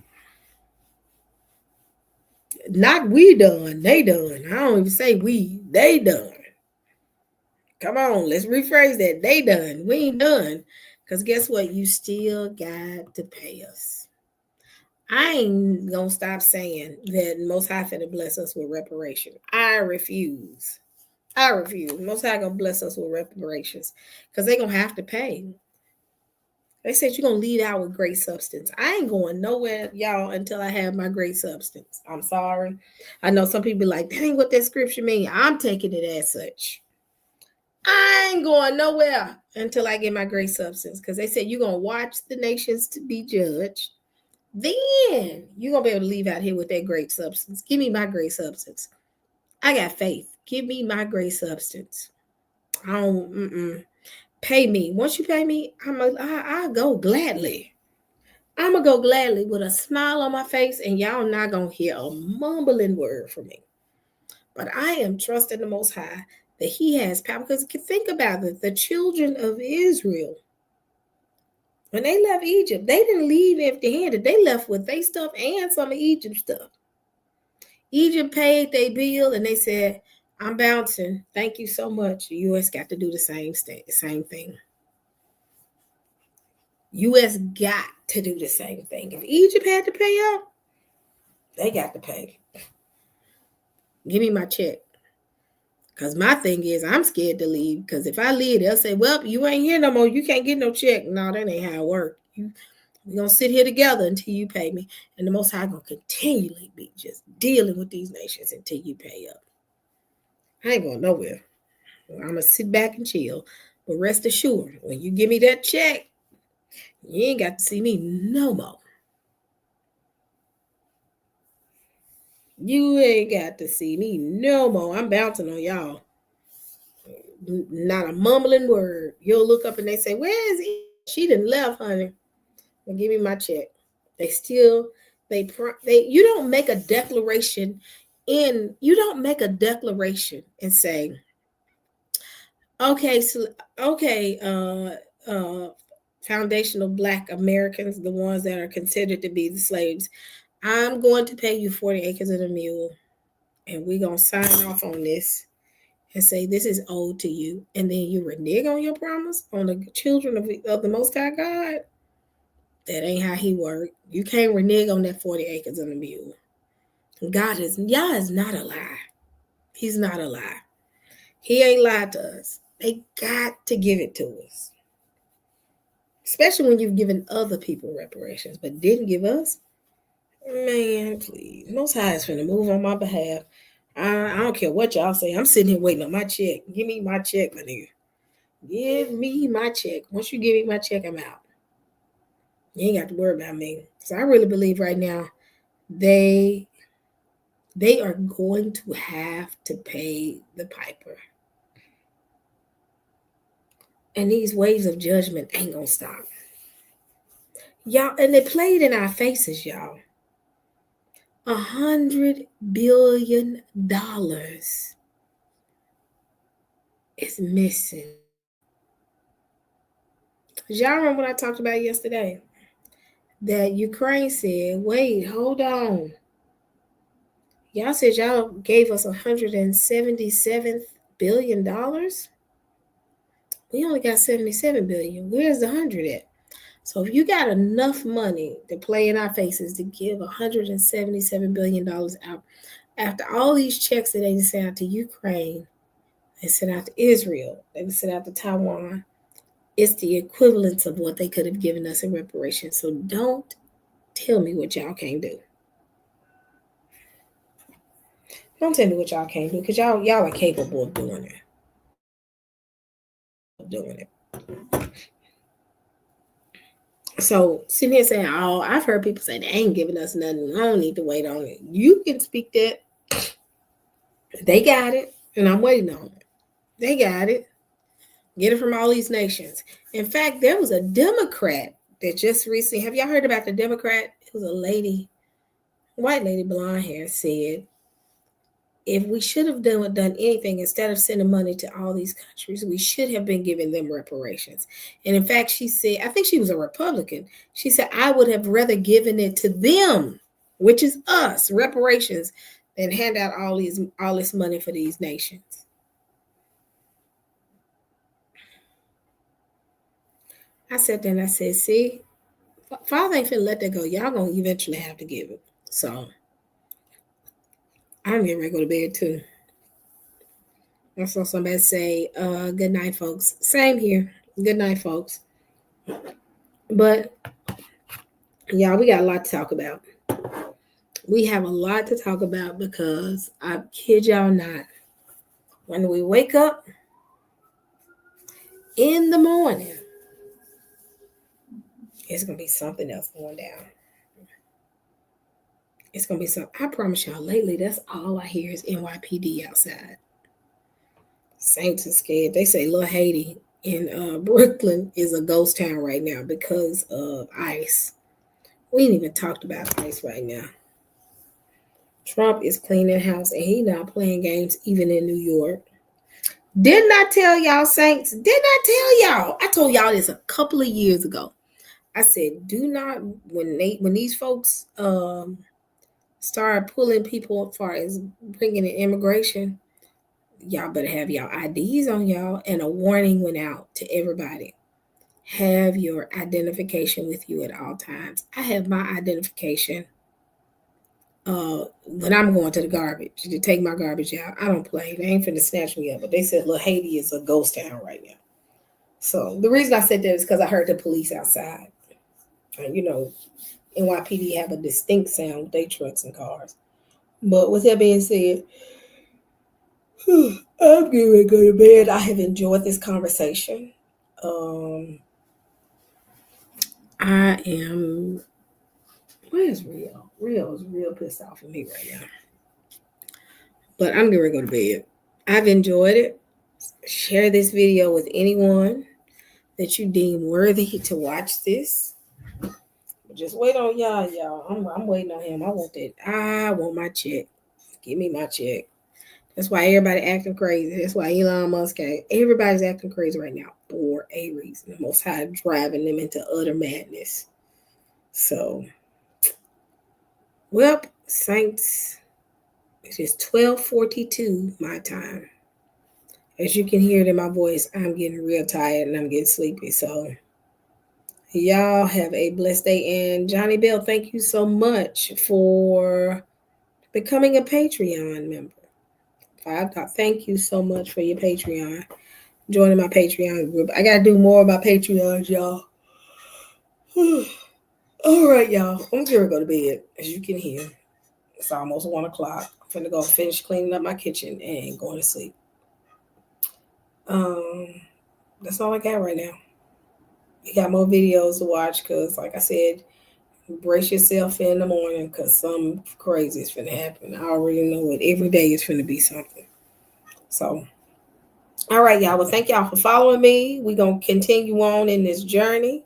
Not we done, they done. I don't even say we, they done. Come on, let's rephrase that. They done. We ain't done. Because guess what? You still got to pay us. I ain't gonna stop saying that Most High finna bless us with reparation. I refuse. Most High gonna bless us with reparations because they're gonna have to pay. They said you're gonna lead out with great substance. I ain't going nowhere, y'all, until I have my great substance. I'm sorry. I know some people like, that ain't what that scripture mean. I'm taking it as such. I ain't going nowhere until I get my great substance. Because they said you're gonna watch the nations to be judged. Then you're gonna be able to leave out here with that great substance. Give me my great substance. I got faith. Give me my great substance. I don't pay me. Once you pay me, I'll go gladly. I'm gonna go gladly with a smile on my face, and y'all not gonna hear a mumbling word from me. But I am trusting the Most High that He has power. Because think about it, the children of Israel, when they left Egypt, they didn't leave empty-handed. They left with their stuff and some of Egypt's stuff. Egypt paid their bill, and they said, I'm bouncing. Thank you so much. The U.S. got to do the same thing. U.S. got to do the same thing. If Egypt had to pay up, they got to pay. Give me my check. Because my thing is, I'm scared to leave. Because if I leave, they'll say, well, you ain't here no more. You can't get no check. No, that ain't how it works. We're going to sit here together until you pay me. And the Most High going to continually be just dealing with these nations until you pay up. I ain't going nowhere. I'm going to sit back and chill. But rest assured, when you give me that check, you ain't got to see me no more. You ain't got to see me no more. I'm bouncing on y'all. Not a mumbling word. You'll look up and they say, where is he? She done left, honey. Well, give me my check. You don't make a declaration and say, foundational Black Americans, the ones that are considered to be the slaves, I'm going to pay you 40 acres and a mule, and we're going to sign off on this and say this is owed to you, and then you renege on your promise on the children of the Most High God. That ain't how He works. You can't renege on that 40 acres and a mule. God is not a lie. He's not a lie. He ain't lied to us. They got to give it to us. Especially when you've given other people reparations, but didn't give us. Man, please. Most High is finna move on my behalf. I don't care what y'all say. I'm sitting here waiting on my check. Give me my check, my nigga. Give me my check. Once you give me my check, I'm out. You ain't got to worry about me. So I really believe right now they are going to have to pay the piper. And these waves of judgment ain't gonna stop. Y'all, and they played in our faces, y'all. $100 billion is missing. Y'all remember what I talked about yesterday? That Ukraine said, wait, hold on. Y'all said y'all gave us $177 billion. We only got 77 billion. Where's the 100 at? So if you got enough money to play in our faces to give $177 billion out, after all these checks that they sent out to Ukraine, they sent out to Israel, they sent out to Taiwan, it's the equivalence of what they could have given us in reparations. So don't tell me what y'all can't do. Don't tell me what y'all can't do, because y'all are capable of doing it. So sitting here saying, oh, I've heard people say they ain't giving us nothing. I don't need to wait on it. You can speak that. They got it, and I'm waiting on it. They got it. Get it from all these nations. In fact, there was a Democrat that just recently, have y'all heard about the Democrat? It was a lady. white lady, blonde hair, said, if we should have done anything instead of sending money to all these countries, we should have been giving them reparations. And in fact, she said, I think she was a Republican. She said, I would have rather given it to them, which is us, reparations, than hand out all this money for these nations. I sat there and I said, see, Father ain't finna let that go. Y'all gonna eventually have to give it. So I'm getting ready to go to bed too. I saw somebody say, good night, folks. Same here. Good night, folks. But y'all, we got a lot to talk about. We have a lot to talk about because I kid y'all not. When we wake up in the morning, it's gonna be something else going down. It's gonna be something. I promise y'all, lately, that's all I hear is NYPD outside. Saints are scared. They say Little Haiti in Brooklyn is a ghost town right now because of ICE. We ain't even talked about ICE right now. Trump is cleaning house and he not playing games even in New York. Didn't I tell y'all, Saints? Didn't I tell y'all? I told y'all this a couple of years ago. I said, do not, when these folks start pulling people as far as bringing in immigration, y'all better have y'all IDs on y'all. And a warning went out to everybody. Have your identification with you at all times. I have my identification when I'm going to the garbage to take my garbage out. I don't play. They ain't finna snatch me up. But they said, look, Haiti is a ghost town right now. So the reason I said that is because I heard the police outside. And, you know, NYPD have a distinct sound with their trucks and cars. But with that being said, I'm getting ready to go to bed. I have enjoyed this conversation. I am, where's Rio? Rio is real pissed off at me right now. But I'm going to go to bed. I've enjoyed it. Share this video with anyone that you deem worthy to watch this. Just wait on y'all. I'm waiting on him. I want my check. Give me my check. That's why everybody acting crazy. That's why Elon Musk, everybody's acting crazy right now for a reason. The Most High driving them into utter madness. So, well, Saints, it is 12:42 my time. As you can hear it in my voice, I'm getting real tired and I'm getting sleepy. So, y'all have a blessed day. And Johnny Bell, thank you so much for becoming a Patreon member. Thank you so much for your Patreon. Joining my Patreon group. I got to do more about Patreons, y'all. All right, y'all. I'm going to go to bed. As you can hear, it's almost 1 o'clock. I'm going to go finish cleaning up my kitchen and going to sleep. That's all I got right now. You got more videos to watch because, like I said, brace yourself in the morning because something crazy is finna happen. I already know it. Every day is finna be something. So, all right, y'all. Well, thank y'all for following me. We're going to continue on in this journey.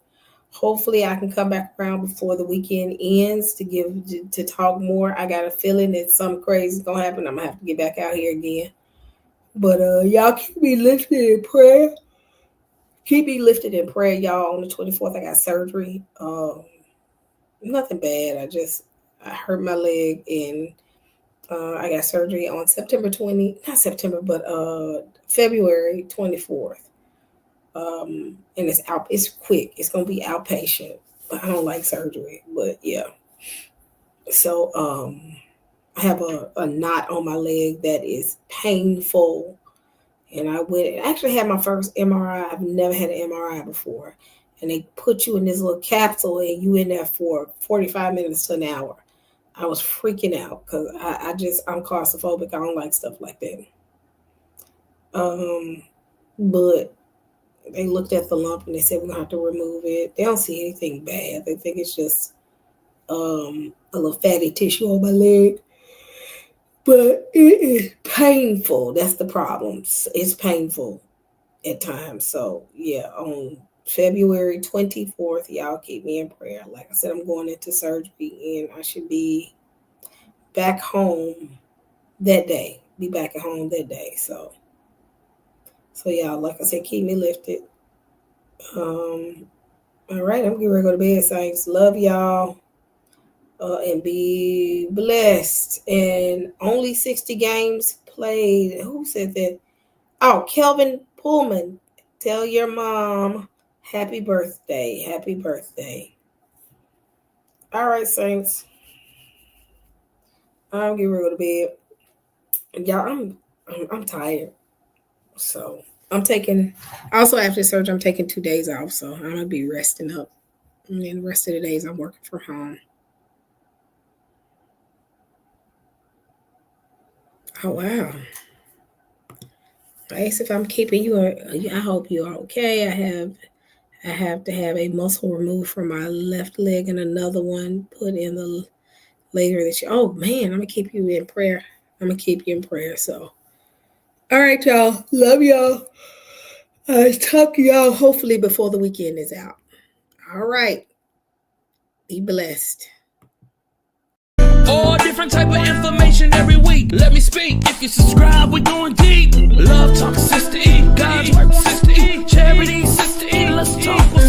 Hopefully, I can come back around before the weekend ends to talk more. I got a feeling that something crazy is going to happen. I'm going to have to get back out here again. But y'all keep me lifted in prayer. Keep me lifted in prayer, y'all. On the 24th, I got surgery. Nothing bad. I hurt my leg and I got surgery on February 24th. And it's quick. It's gonna be outpatient. But I don't like surgery, but yeah. So I have a knot on my leg that is painful. And I actually had my first MRI. I've never had an MRI before. And they put you in this little capsule and you in there for 45 minutes to an hour. I was freaking out because I'm claustrophobic. I don't like stuff like that. But they looked at the lump and they said we're gonna have to remove it. They don't see anything bad. They think it's just a little fatty tissue on my leg. But it is painful. That's the problem. It's painful at times. So yeah, on February 24th, y'all keep me in prayer. Like I said, I'm going into surgery and I should be back home that day. Be back at home that day. So y'all, like I said, keep me lifted. All right, I'm getting ready to go to bed, saints. Love y'all. And be blessed. And only 60 games played. Who said that? Oh, Kelvin Pullman. Tell your mom happy birthday. Happy birthday. All right, saints. I'm getting ready to go to bed. Y'all, I'm tired. So I'm taking, also after surgery, I'm taking 2 days off. So I'm going to be resting up. And then the rest of the days I'm working from home. Oh, wow. Ace, if I'm keeping you, I hope you're okay. I have to have a muscle removed from my left leg and another one put in the later this year. Oh, man, I'm going to keep you in prayer. I'm going to keep you in prayer. So, all right, y'all. Love y'all. Talk to y'all hopefully before the weekend is out. All right. Be blessed. All different type of information every week. Let me speak. If you subscribe, we're going deep. Love talk, Sister E. God's work, Sister E. Charity, Sister E. Let's talk.